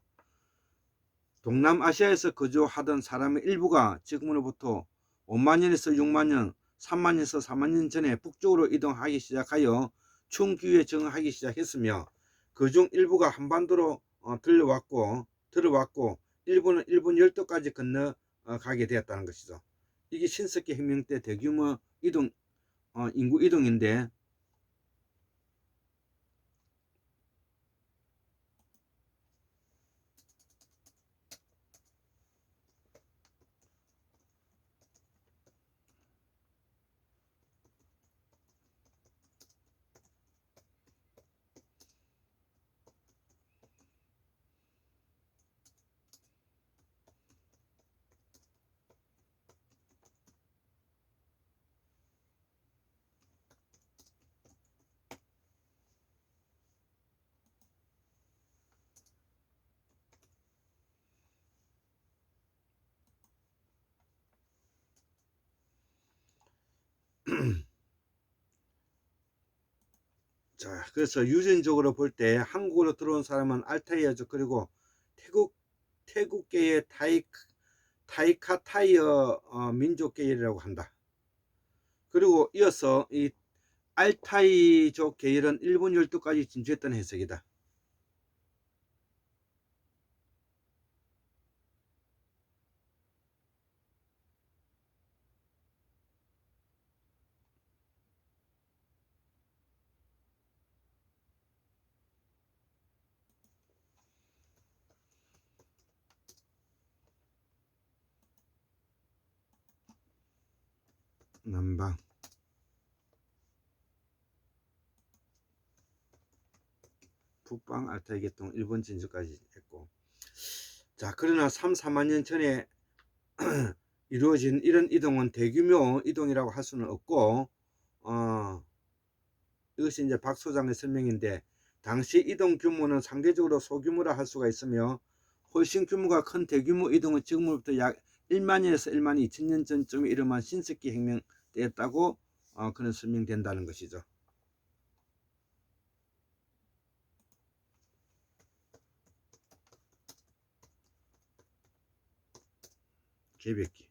동남아시아에서 거주하던 사람의 일부가 지금으로부터 5만 년에서 6만 년, 3만 년에서 4만 년 전에 북쪽으로 이동하기 시작하여 추운 기후에 적응하기 시작했으며, 그중 일부가 한반도로 들어왔고 일부는 일본 열도까지 건너가게 되었다는 것이죠. 이게 신석기 혁명 때 대규모 인구 이동인데, 자, 그래서 유전적으로 볼 때 한국으로 들어온 사람은 알타이어족, 그리고 태국계의 타이카타이어 민족 계열이라고 한다. 그리고 이어서 이 알타이족 계열은 일본 열도까지 진주했던 해석이다. 남방. 북방 알타이 개통 일본 진주까지 했고, 자 그러나 3, 4만 년 전에 이루어진 이런 이동은 대규모 이동이라고 할 수는 없고, 이것이 이제 박 소장의 설명인데, 당시 이동 규모는 상대적으로 소규모라 할 수가 있으며 훨씬 규모가 큰 대규모 이동은 지금으로부터 약 1만 년에서 1만 2천 년 전쯤에 이름한 신석기 혁명 때였다고 그런 설명된다는 것이죠. 개벽기.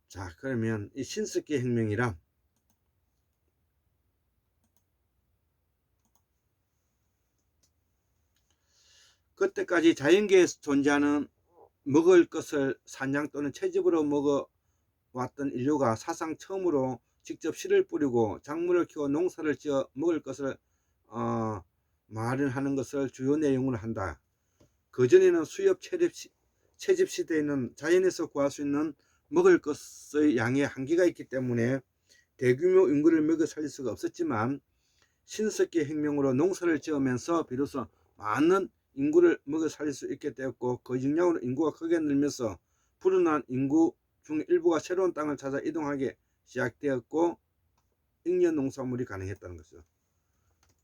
자 그러면 이 신석기 혁명이란 그때까지 자연계에서 존재하는 먹을 것을 산양 또는 채집으로 먹어왔던 인류가 사상 처음으로 직접 씨를 뿌리고 작물을 키워 농사를 지어 먹을 것을 마련하는 것을 주요 내용으로 한다. 그전에는 수렵 채집 시대에는 자연에서 구할 수 있는 먹을 것의 양에 한계가 있기 때문에 대규모 인구를 먹여 살릴 수가 없었지만, 신석기 혁명으로 농사를 지으면서 비로소 많은 인구를 먹여 살릴 수 있게 되었고, 그 영향으로 인구가 크게 늘면서 불어난 인구 중 일부가 새로운 땅을 찾아 이동하기 시작되었고, 잉여 농산물이 가능했다는 것이죠.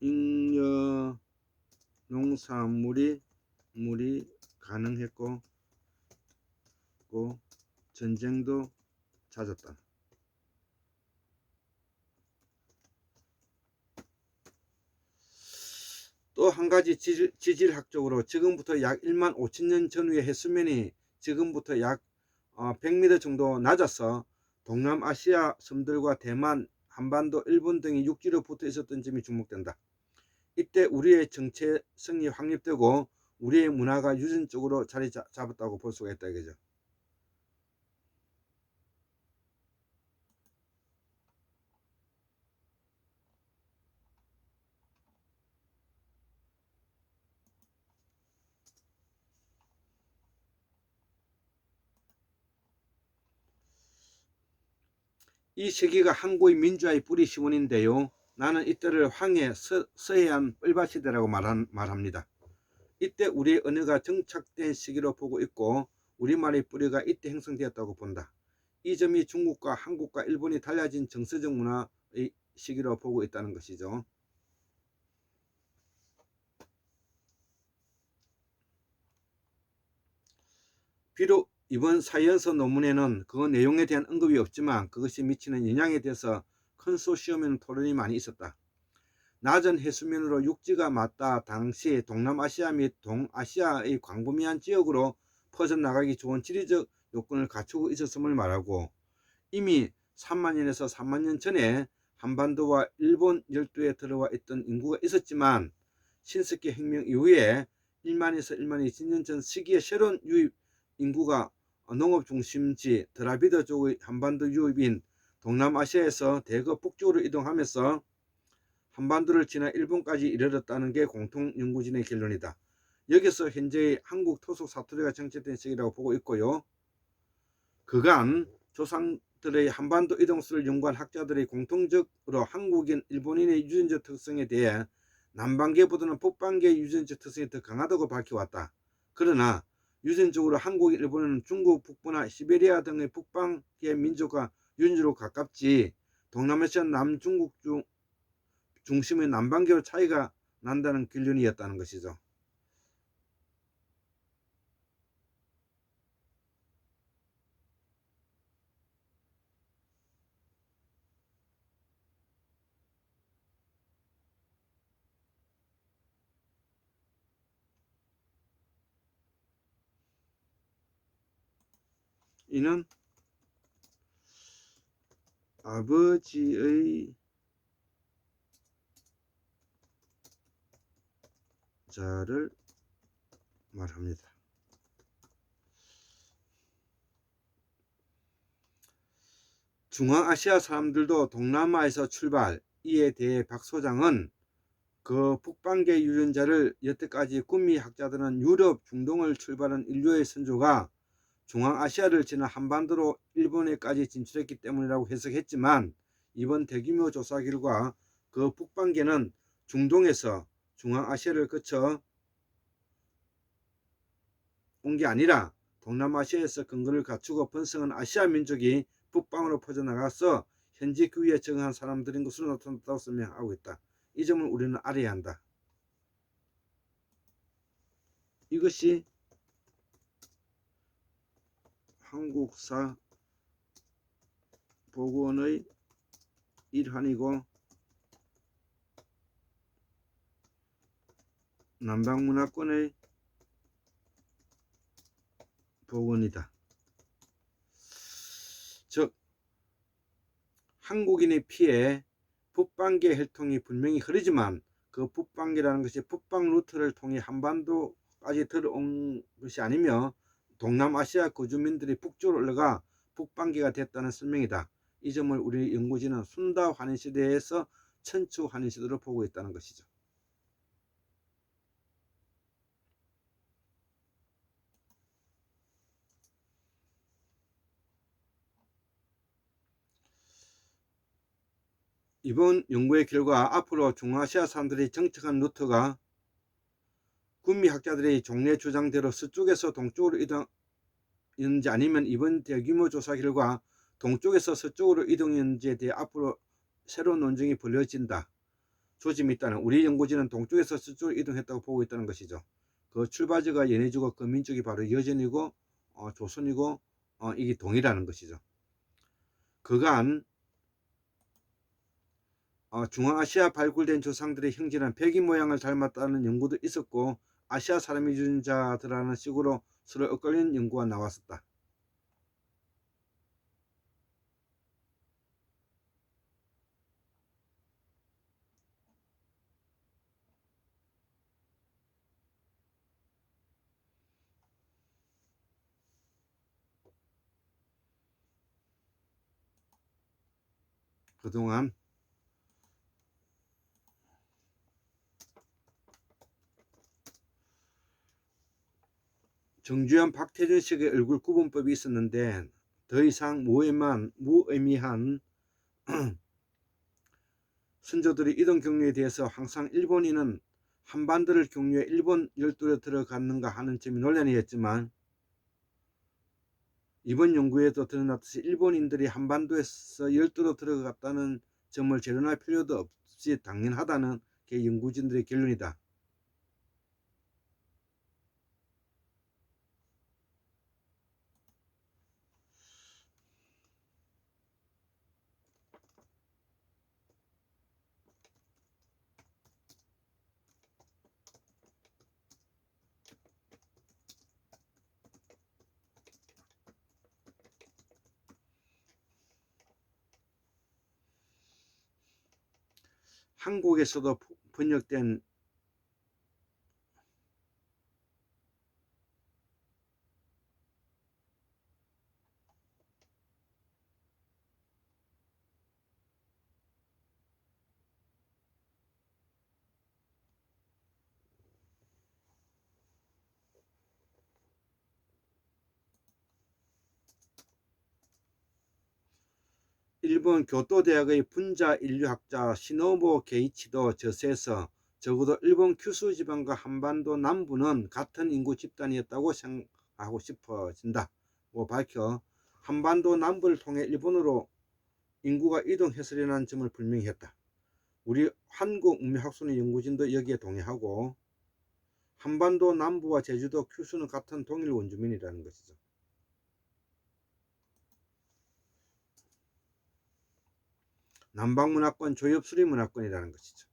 잉여 농산물이 가능했고, 전쟁도 잦았다. 또 한 가지 지질학적으로 지금부터 약 1만 5천 년 전후의 해수면이 지금부터 약 100m 정도 낮아서 동남아시아 섬들과 대만, 한반도, 일본 등이 육지로 붙어 있었던 점이 주목된다. 이때 우리의 정체성이 확립되고 우리의 문화가 유전적으로 자리 잡았다고 볼 수가 있다 이거죠. 이 시기가 한국의 민주화의 뿌리 시원인데요. 나는 이때를 황해 서해안 뻘밭 시대라고 말합니다. 이때 우리의 언어가 정착된 시기로 보고 있고 우리말의 뿌리가 이때 형성되었다고 본다. 이 점이 중국과 한국과 일본이 달라진 정서적 문화의 시기로 보고 있다는 것이죠. 비록 이번 사이언스 논문에는 그 내용에 대한 언급이 없지만 그것이 미치는 영향에 대해서 컨소시엄에는 토론이 많이 있었다. 낮은 해수면으로 육지가 맞닿아 당시 동남아시아 및 동아시아의 광범위한 지역으로 퍼져나가기 좋은 지리적 요건을 갖추고 있었음을 말하고, 이미 3만 년에서 4만 년 전에 한반도와 일본 열도에 들어와 있던 인구가 있었지만, 신석기 혁명 이후에 1만에서 1만 2천 년 전 시기에 새로운 유입 인구가 농업 중심지 드라비드족의 한반도 유입인 동남아시아에서 대거 북쪽으로 이동하면서 한반도를 지나 일본까지 이르렀다는 게 공통 연구진의 결론이다. 여기서 현재의 한국 토속 사투리가 정체된 시기라고 보고 있고요. 그간 조상들의 한반도 이동수를 연구한 학자들의 공통적으로 한국인, 일본인의 유전적 특성에 대해 남반계보다는 북반계의 유전적 특성이 더 강하다고 밝혀왔다. 그러나 유전적으로 한국인, 일본은 중국 북부나 시베리아 등의 북방계 민족과 유전적으로 가깝지 동남아시아 남중국 중심의 남반계로 차이가 난다는 결론이었다는 것이죠. 이는 아버지의 자를 말합니다. 중앙아시아 사람들도 동남아에서 출발, 이에 대해 박 소장은 그 북방계 유전자를 여태까지 군미 학자들은 유럽, 중동을 출발한 인류의 선조가 중앙아시아를 지나 한반도로 일본에까지 진출했기 때문이라고 해석했지만, 이번 대규모 조사 결과 그 북방계는 중동에서 중앙아시아를 거쳐 온 게 아니라 동남아시아에서 근거를 갖추고 번성한 아시아 민족이 북방으로 퍼져나가서 현지 그 위에 적응한 사람들인 것으로 나타났다고 설명하고 있다. 이 점을 우리는 알아야 한다. 이것이 한국사 복원의 일환이고 남방문화권의 복원이다. 즉 한국인의 피에 북방계 혈통이 분명히 흐르지만 그 북방계라는 것이 북방 루트를 통해 한반도까지 들어온 것이 아니며 동남아시아 거주민들이 북쪽으로 올라가 북방계가 됐다는 설명이다. 이 점을 우리 연구진은 순다 환인시대에서 천추 환인시대로 보고 있다는 것이죠. 이번 연구의 결과 앞으로 중앙아시아 사람들이 정착한 루트가 군미학자들의 종래 주장대로 서쪽에서 동쪽으로 이동했는지 아니면 이번 대규모 조사 결과 동쪽에서 서쪽으로 이동했는지에 대해 앞으로 새로운 논쟁이 벌어진다. 조짐이 있다는, 우리 연구진은 동쪽에서 서쪽으로 이동했다고 보고 있다는 것이죠. 그 출발지가 연해주고 그 민족이 바로 여전이고 조선이고 이게 동이라는 것이죠. 그간 중앙아시아 발굴된 조상들의 형질은 백인 모양을 닮았다는 연구도 있었고 아시아 사람의 유전자들하는 식으로 서로 엇갈리는 연구가 나왔었다. 그동안 정주현, 박태준식의 얼굴 구분법이 있었는데 더 이상 무의미한 선조들의 이동 경로에 대해서 항상 일본인은 한반도를 경유해 일본 열도로 들어갔는가 하는 점이 논란이었지만, 이번 연구에도 드러났듯이 일본인들이 한반도에서 열도로 들어갔다는 점을 재론할 필요도 없이 당연하다는 게 연구진들의 결론이다. 한국에서도 번역된 일본 교토대학의 분자 인류학자 시노부 게이치도 저서에서 적어도 일본 큐슈 지방과 한반도 남부는 같은 인구 집단이었다고 생각하고 싶어진다고 밝혀 한반도 남부를 통해 일본으로 인구가 이동했으리라는 점을 분명히 했다. 우리 한국문명학술의 연구진도 여기에 동의하고 한반도 남부와 제주도 큐슈는 같은 동일 원주민이라는 것이죠. 남방문화권, 조엽수리문화권이라는 것이죠.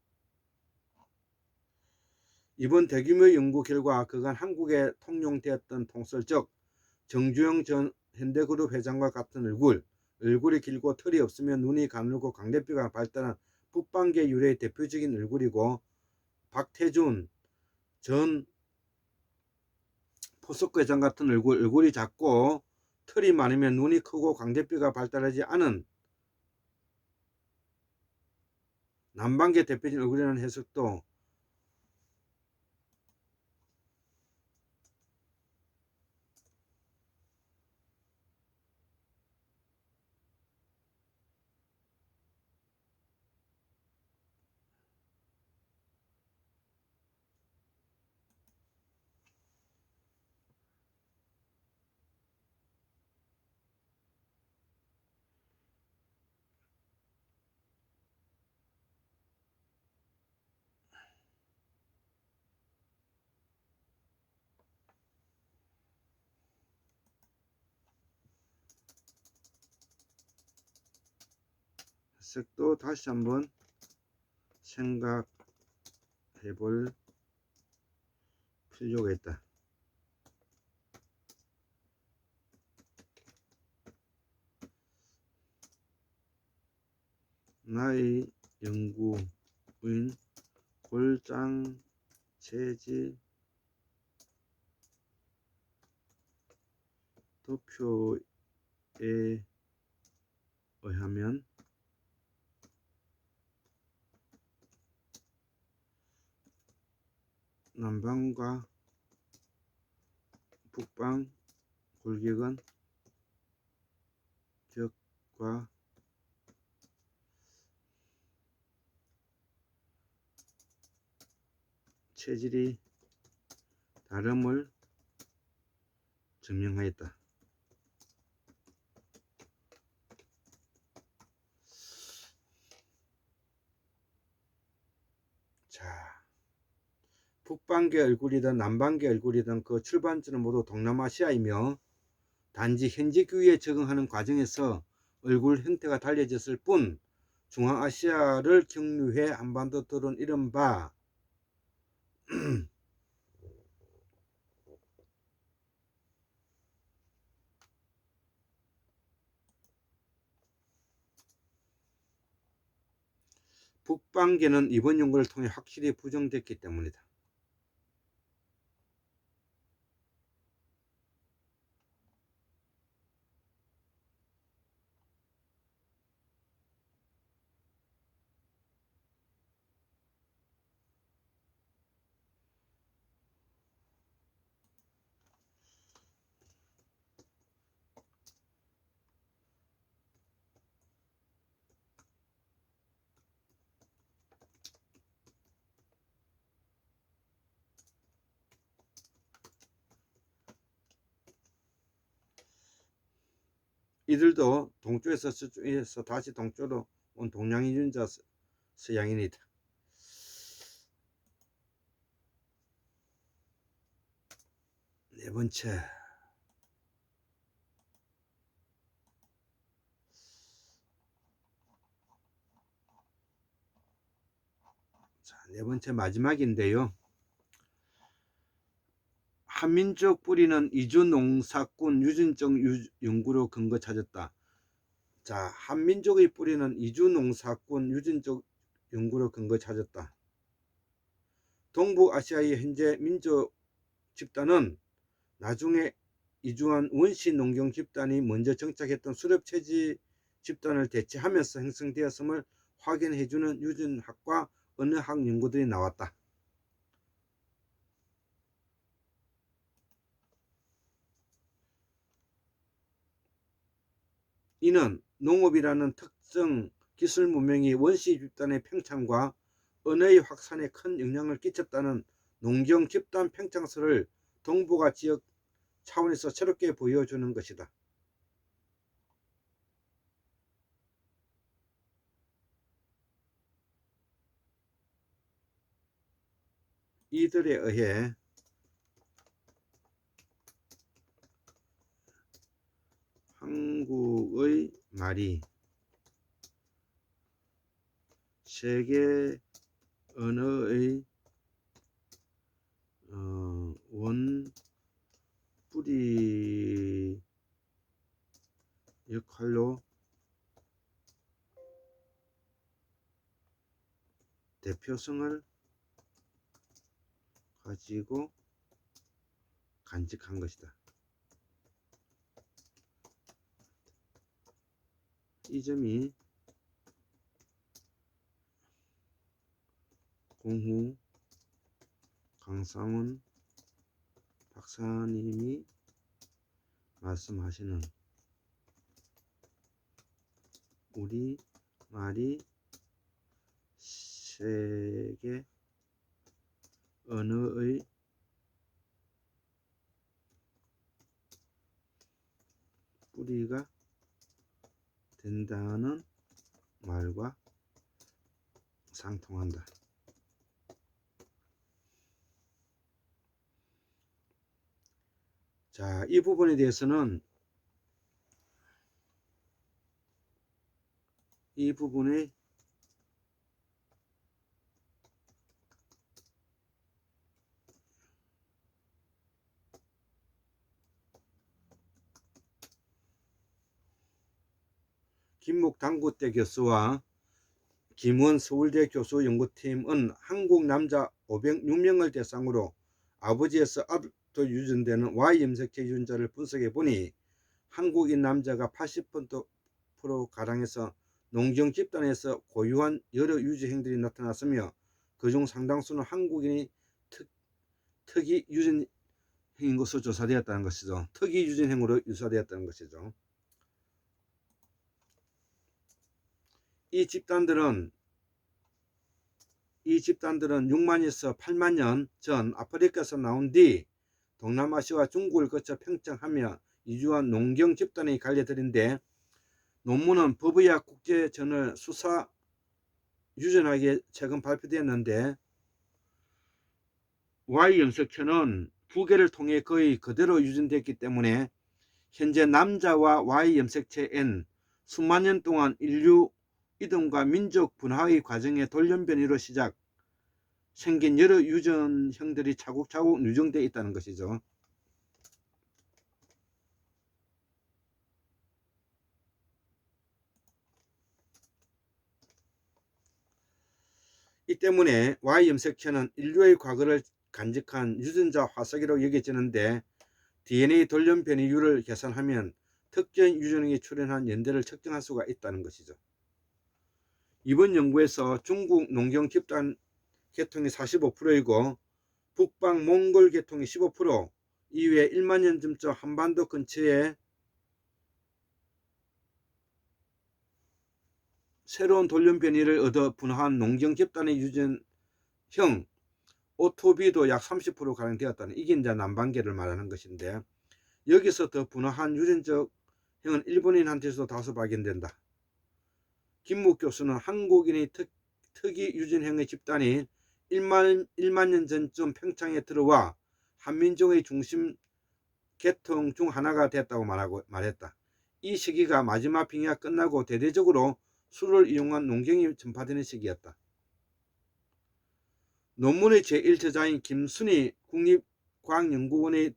이번 대규모 연구 결과 그간 한국에 통용되었던 통설, 즉 정주영 전 현대그룹 회장과 같은 얼굴이 길고 털이 없으며 눈이 가늘고 광대뼈가 발달한 북방계 유래의 대표적인 얼굴이고, 박태준 전 포스코 회장 같은 얼굴이 작고 털이 많으며 눈이 크고 광대뼈가 발달하지 않은 남방계 대표적인 얼굴이라는 해석도 색도 다시 한번 생각해 볼 필요가 있다. 나의 연구인 골장 체질 도표에 의하면 남방과 북방 골격은 격과 체질이 다름을 증명하였다. 자, 북방계 얼굴이든 남방계 얼굴이든 그 출발지는 모두 동남아시아이며 단지 현지 규에 적응하는 과정에서 얼굴 형태가 달라졌을 뿐 중앙아시아를 경유해 한반도 들은 이른바 북방계는 이번 연구를 통해 확실히 부정됐기 때문이다. 이들도 동쪽에서 서쪽에서 다시 동쪽으로 온 동양인자 서양인이다. 네 번째, 네 번째 마지막인데요. 한민족 뿌리는 이주농사꾼 유전적 연구로 근거 찾았다. 자, 한민족의 뿌리는 이주농사꾼 유전적 연구로 근거 찾았다. 동북아시아의 현재 민족 집단은 나중에 이주한 원시 농경 집단이 먼저 정착했던 수렵체지 집단을 대체하면서 형성되었음을 확인해주는 유전학과 언어학 연구들이 나왔다. 이는 농업이라는 특정 기술 문명이 원시 집단의 팽창과 언어의 확산에 큰 영향을 끼쳤다는 농경 집단 팽창설을 동북아 지역 차원에서 새롭게 보여주는 것이다. 이들에 의해 한국의 말이 세계 언어의 원 뿌리 역할로 대표성을 가지고 간직한 것이다. 이 점이 공후 강상훈 박사님이 말씀하시는 우리 말이 세계 언어의 뿌리가 된다는 말과 상통한다. 자, 이 부분에 대해서는 이 부분에 김목 당구대 교수와 김원 서울대 교수 연구팀은 한국 남자 506명을 대상으로 아버지에서 아들로 유전되는 Y염색체 유전자를 분석해 보니 한국인 남자가 80%가량에서 농경 집단에서 고유한 여러 유전 행들이 나타났으며 그중 상당수는 한국인이 특이 유전인 것으로 조사되었다는 것이죠. 특이 유전행으로 유사되었다는 것이죠. 이 집단들은 6만에서 8만 년 전 아프리카에서 나온 뒤 동남아시아와 중국을 거쳐 평정하며 이주한 농경 집단의 갈려들인데, 논문은 법의학 국제저널 수사 유전학에 최근 발표되었는데, Y염색체는 부계를 통해 거의 그대로 유전됐기 때문에 현재 남자와 Y염색체엔 수만 년 동안 인류 이동과 민족 분화의 과정의 돌연변이로 시작 생긴 여러 유전형들이 차곡차곡 누정되어 있다는 것이죠. 이 때문에 Y염색체는 인류의 과거를 간직한 유전자 화석이라고 여겨지는데, DNA 돌연변이율을 계산하면 특정 유전형이 출현한 연대를 측정할 수가 있다는 것이죠. 이번 연구에서 중국 농경 집단 계통이 45%이고 북방 몽골 계통이 15%, 이외에 1만 년 전쯤 한반도 근처에 새로운 돌연변이를 얻어 분화한 농경 집단의 유전형 오토비도 약 30%가량 되었다는, 이게 이제 남반계를 말하는 것인데, 여기서 더 분화한 유전적 형은 일본인한테서도 다소 발견된다. 김묵 교수는 한국인의 특이 유전형의 집단이 1만 년 전쯤 평창에 들어와 한민족의 중심 계통 중 하나가 됐다고 말했다. 이 시기가 마지막 빙하가 끝나고 대대적으로 술을 이용한 농경이 전파되는 시기였다. 논문의 제1저자인 김순희 국립과학연구원의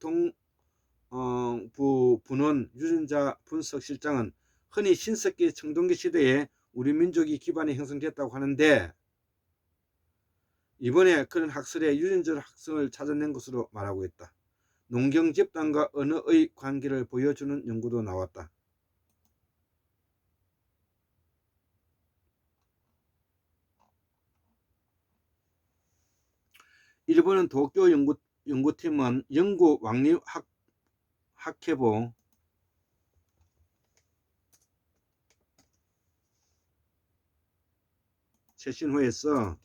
부분 유전자 분석 실장은 흔히 신석기 청동기 시대에 우리 민족이 기반이 형성됐다고 하는데, 이번에 그런 학설의 유전적 학성을 찾아낸 것으로 말하고 있다. 농경 집단과 언어의 관계를 보여주는 연구도 나왔다. 일본은 도쿄 연구팀은 영국 왕립 학회보 최신호에서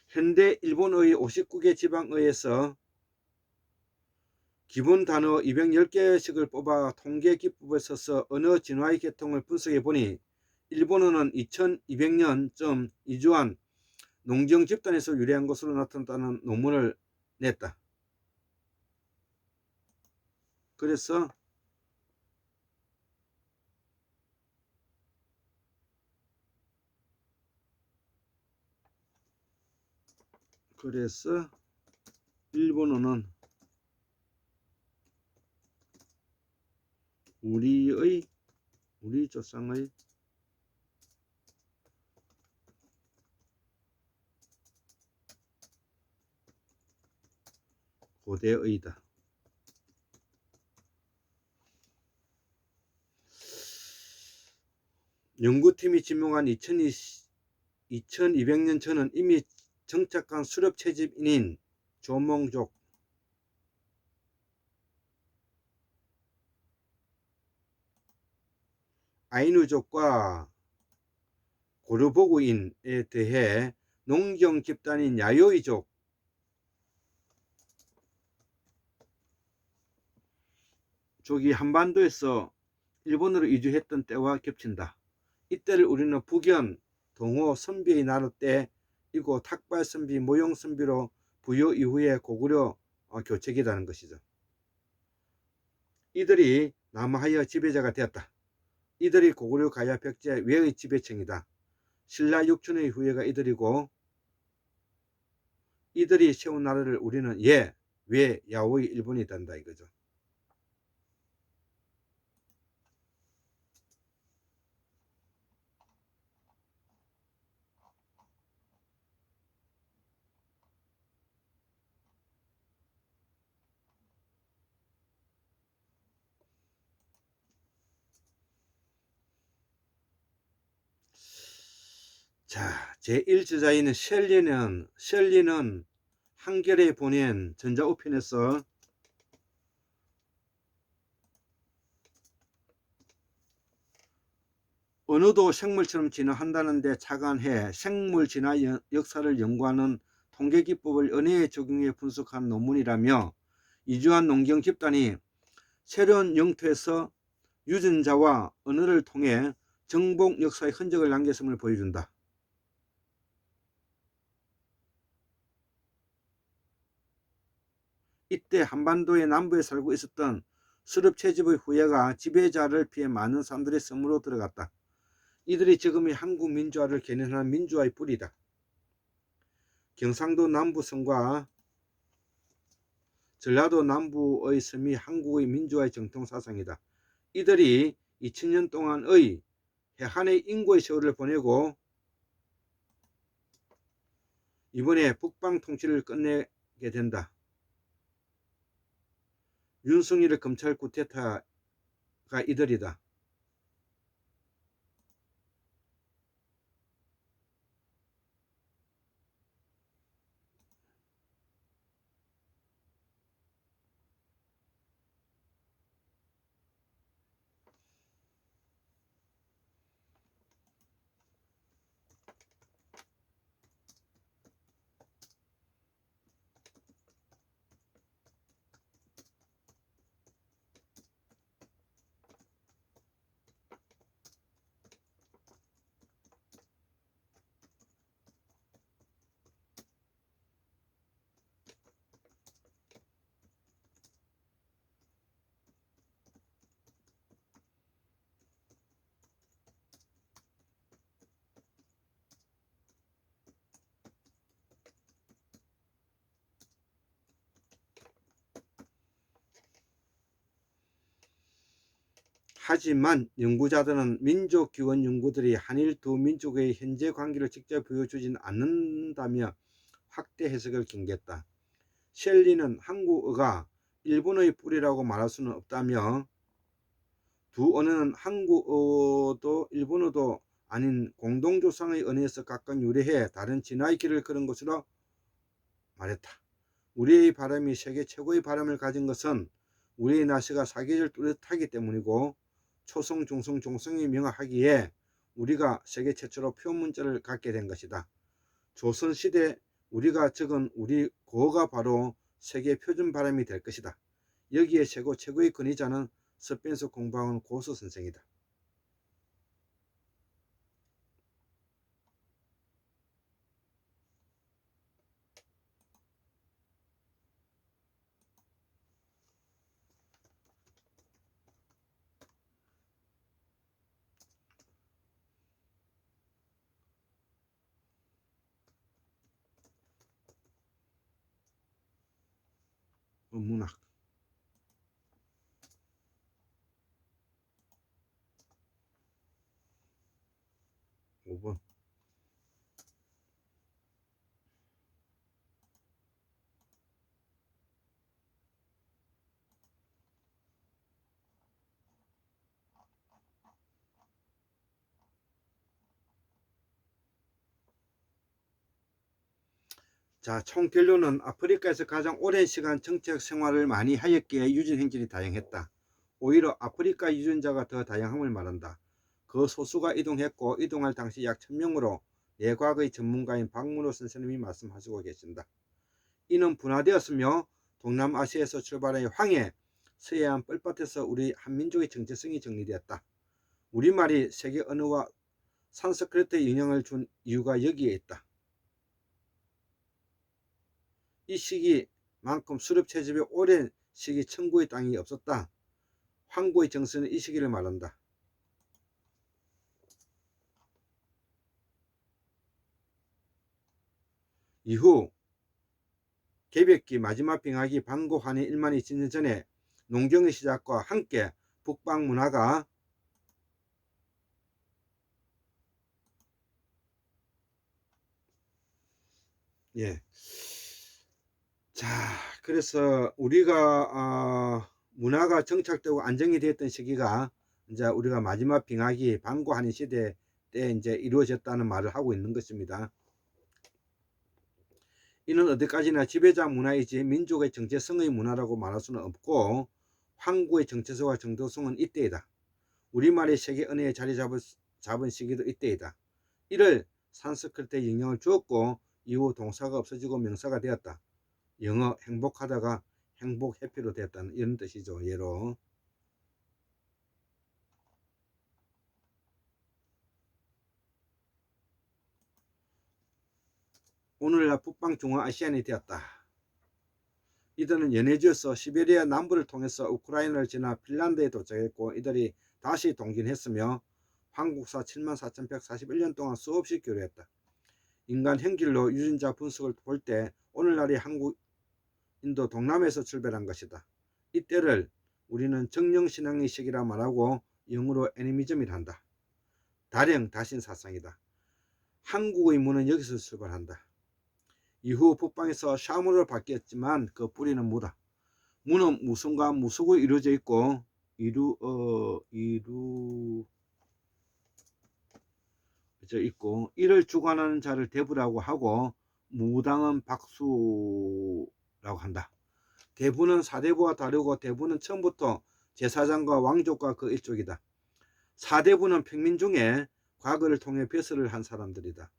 현대 일본의 59개 지방의에서 기본 단어 210개씩을 뽑아 통계 기법에 써서 언어 진화의 계통을 분석해 보니 일본어는 2200년쯤 이주한 농경 집단에서 유래한 것으로 나타났다는 논문을 냈다. 그래서 일본어는 우리 조상의 고대의다. 연구팀이 지명한 2200년 전은 이미 정착한 수렵 채집인인 조몽족, 아이누족과 고르보그인에 대해 농경 집단인 야요이족, 족이 한반도에서 일본으로 이주했던 때와 겹친다. 이때를 우리는 북연, 동호, 선비의 나라 때이고 탁발 선비, 모용 선비로 부여 이후에 고구려 교책이라는 것이죠. 이들이 남하여 지배자가 되었다. 이들이 고구려 가야 백제 외의 지배층이다. 신라 육춘의 후예가 이들이고 이들이 세운 나라를 우리는 외 야오의 일본이 된다 이거죠. 자, 제1저자인 셸리는 한겨레에 보낸 전자우편에서 언어도 생물처럼 진화한다는데 착안해 생물 진화 역사를 연구하는 통계기법을 언어에 적용해 분석한 논문이라며 이주한 농경 집단이 새로운 영토에서 유전자와 언어를 통해 정복 역사의 흔적을 남겼음을 보여준다. 이때 한반도의 남부에 살고 있었던 수렵 채집의 후예가 지배자를 피해 많은 사람들의 섬으로 들어갔다. 이들이 지금의 한국 민주화를 견인하는 민주화의 뿌리다. 경상도 남부섬과 전라도 남부의 섬이 한국의 민주화의 정통사상이다. 이들이 2000년 동안의 해한의 인고의 세월을 보내고 이번에 북방 통치를 끝내게 된다. 윤석열의 검찰 쿠데타가 이들이다. 하지만 연구자들은 민족기원 연구들이 한일 두 민족의 현재 관계를 직접 보여주진 않는다며 확대 해석을 경계했다. 셸리는 한국어가 일본의 뿌리라고 말할 수는 없다며 두 언어는 한국어도 일본어도 아닌 공동조상의 언어에서 각각 유래해 다른 진화의 길을 걸은 것으로 말했다. 우리의 바람이 세계 최고의 바람을 가진 것은 우리의 날씨가 사계절 뚜렷하기 때문이고 초성, 중성, 종성이 명확하기에 우리가 세계 최초로 표문자를 갖게 된 것이다. 조선시대 우리가 적은 우리 고어가 바로 세계 표준 발음이 될 것이다. 여기에 최고의 권위자는 스페인에서 공부한 고수 선생이다. 문학 5번 자, 총 결론은 아프리카에서 가장 오랜 시간 정책 생활을 많이 하였기에 유전 행진이 다양했다. 오히려 아프리카 유전자가 더 다양함을 말한다. 그 소수가 이동했고 이동할 당시 약 1000명으로 예과학의 전문가인 박문호 선생님이 말씀하시고 계신다. 이는 분화되었으며 동남아시아에서 출발해 황해, 서해안 뻘밭에서 우리 한민족의 정체성이 정리되었다. 우리말이 세계 언어와 산스크리트에 영향을 준 이유가 여기에 있다. 이 시기만큼 수렵 채집의 오랜 시기 청구의 땅이 없었다. 황고의 정서는 이 시기를 말한다. 이후 개벽기 마지막 병학이 반고환의 일만이 지는 전에 농경의 시작과 함께 북방 문화가 예. 자, 그래서 우리가 문화가 정착되고 안정이 되었던 시기가 이제 우리가 마지막 빙하기 반고한의 시대 때 이제 이루어졌다는 말을 하고 있는 것입니다. 이는 어디까지나 지배자 문화이지 민족의 정체성의 문화라고 말할 수는 없고 황구의 정체성과 정도성은 이때이다. 우리말이 세계 언어에 자리 잡은 시기도 이때이다. 이를 산스크리트에 영향을 주었고 이후 동사가 없어지고 명사가 되었다. 영어 행복하다가 행복 해피로 되었다는 이런 뜻이죠. 예로 오늘날 북방 중앙아시안이 되었다. 이들은 연해지어서 시베리아 남부를 통해서 우크라이나를 지나 핀란드에 도착했고 이들이 다시 동진했으며 한국사 74,141년 동안 수없이 교류했다. 인간 행길로 유전자 분석을 볼 때 오늘날의 한국, 인도 동남에서 출발한 것이다. 이때를 우리는 정령신앙의 시기라 말하고 영어로 애니미즘이라 한다. 다령 다신사상이다. 한국의 문은 여기서 출발한다. 이후 북방에서 샤무로 바뀌었지만 그 뿌리는 무다. 무는 무슨과 무속으로 이루어져 있고 이를 주관하는 자를 대부라고 하고 무당은 박수라고 한다. 대부는 사대부와 다르고 대부는 처음부터 제사장과 왕족과 그 일족이다. 사대부는 평민 중에 과거를 통해 벼슬을 한 사람들이다.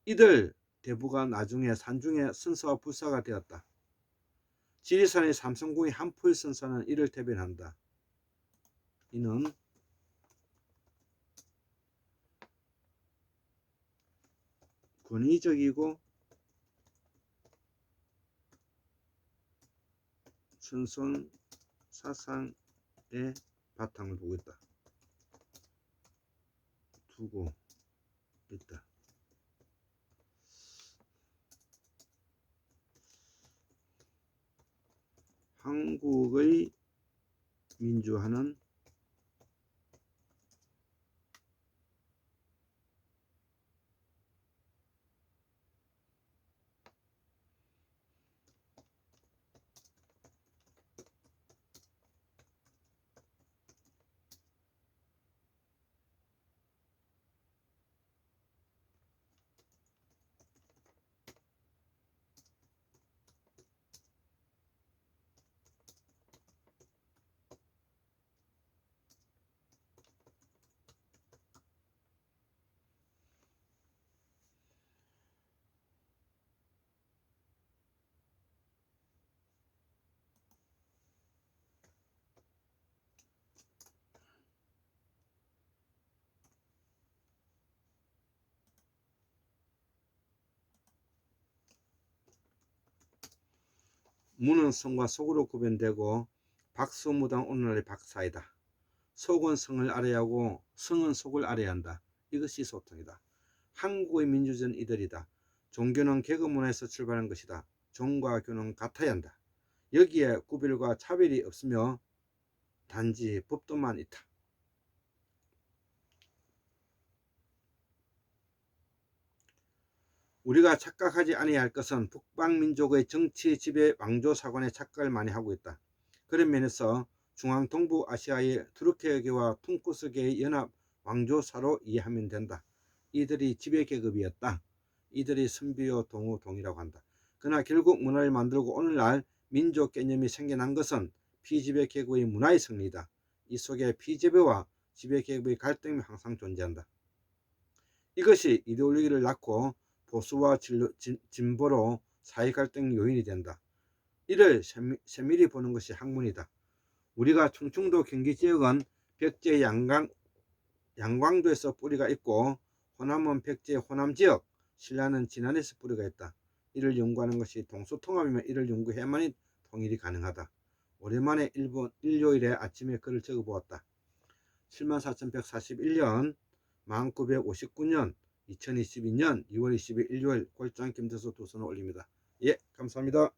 이들 대부가 나중에 산중의 선사와 불사가 되었다. 지리산의 삼성궁의 한풀 선사는 이를 대변한다. 이는 권위적이고 선선 사상의 바탕을 두고 있다. 한국의 민주화는 무는 성과 속으로 구분되고 박수무당 오늘날의 박사이다. 속은 성을 알아야 하고 성은 속을 알아야 한다. 이것이 소통이다. 한국의 민주주의는 이들이다. 종교는 계급문화에서 출발한 것이다. 종과 교는 같아야 한다. 여기에 구별과 차별이 없으며 단지 법도만 있다. 우리가 착각하지 아니해야 할 것은 북방민족의 정치 지배 왕조 사관에 착각을 많이 하고 있다. 그런 면에서 중앙 동부 아시아의 투르키예계와 퉁구스계의 연합 왕조사로 이해하면 된다. 이들이 지배계급이었다. 이들이 선비요 동우동이라고 한다. 그러나 결국 문화를 만들고 오늘날 민족 개념이 생겨난 것은 피지배계급의 문화의 승리다. 이 속에 피지배와 지배계급의 갈등이 항상 존재한다. 이것이 이데올로기를 낳고 보수와 진보로 사회 갈등 요인이 된다. 이를 세밀히 보는 것이 학문이다. 우리가 충청도 경기 지역은 벽제 양광도에서 뿌리가 있고 호남은 벽제 호남 지역, 신라는 진안에서 뿌리가 있다. 이를 연구하는 것이 동서통합이면 이를 연구해야만이 통일이 가능하다. 오랜만에 일요일에 아침에 글을 적어보았다. 74,141년 1959년 2022년 2월 20일 일요일 골장 김대수 두 손을 올립니다. 예, 감사합니다.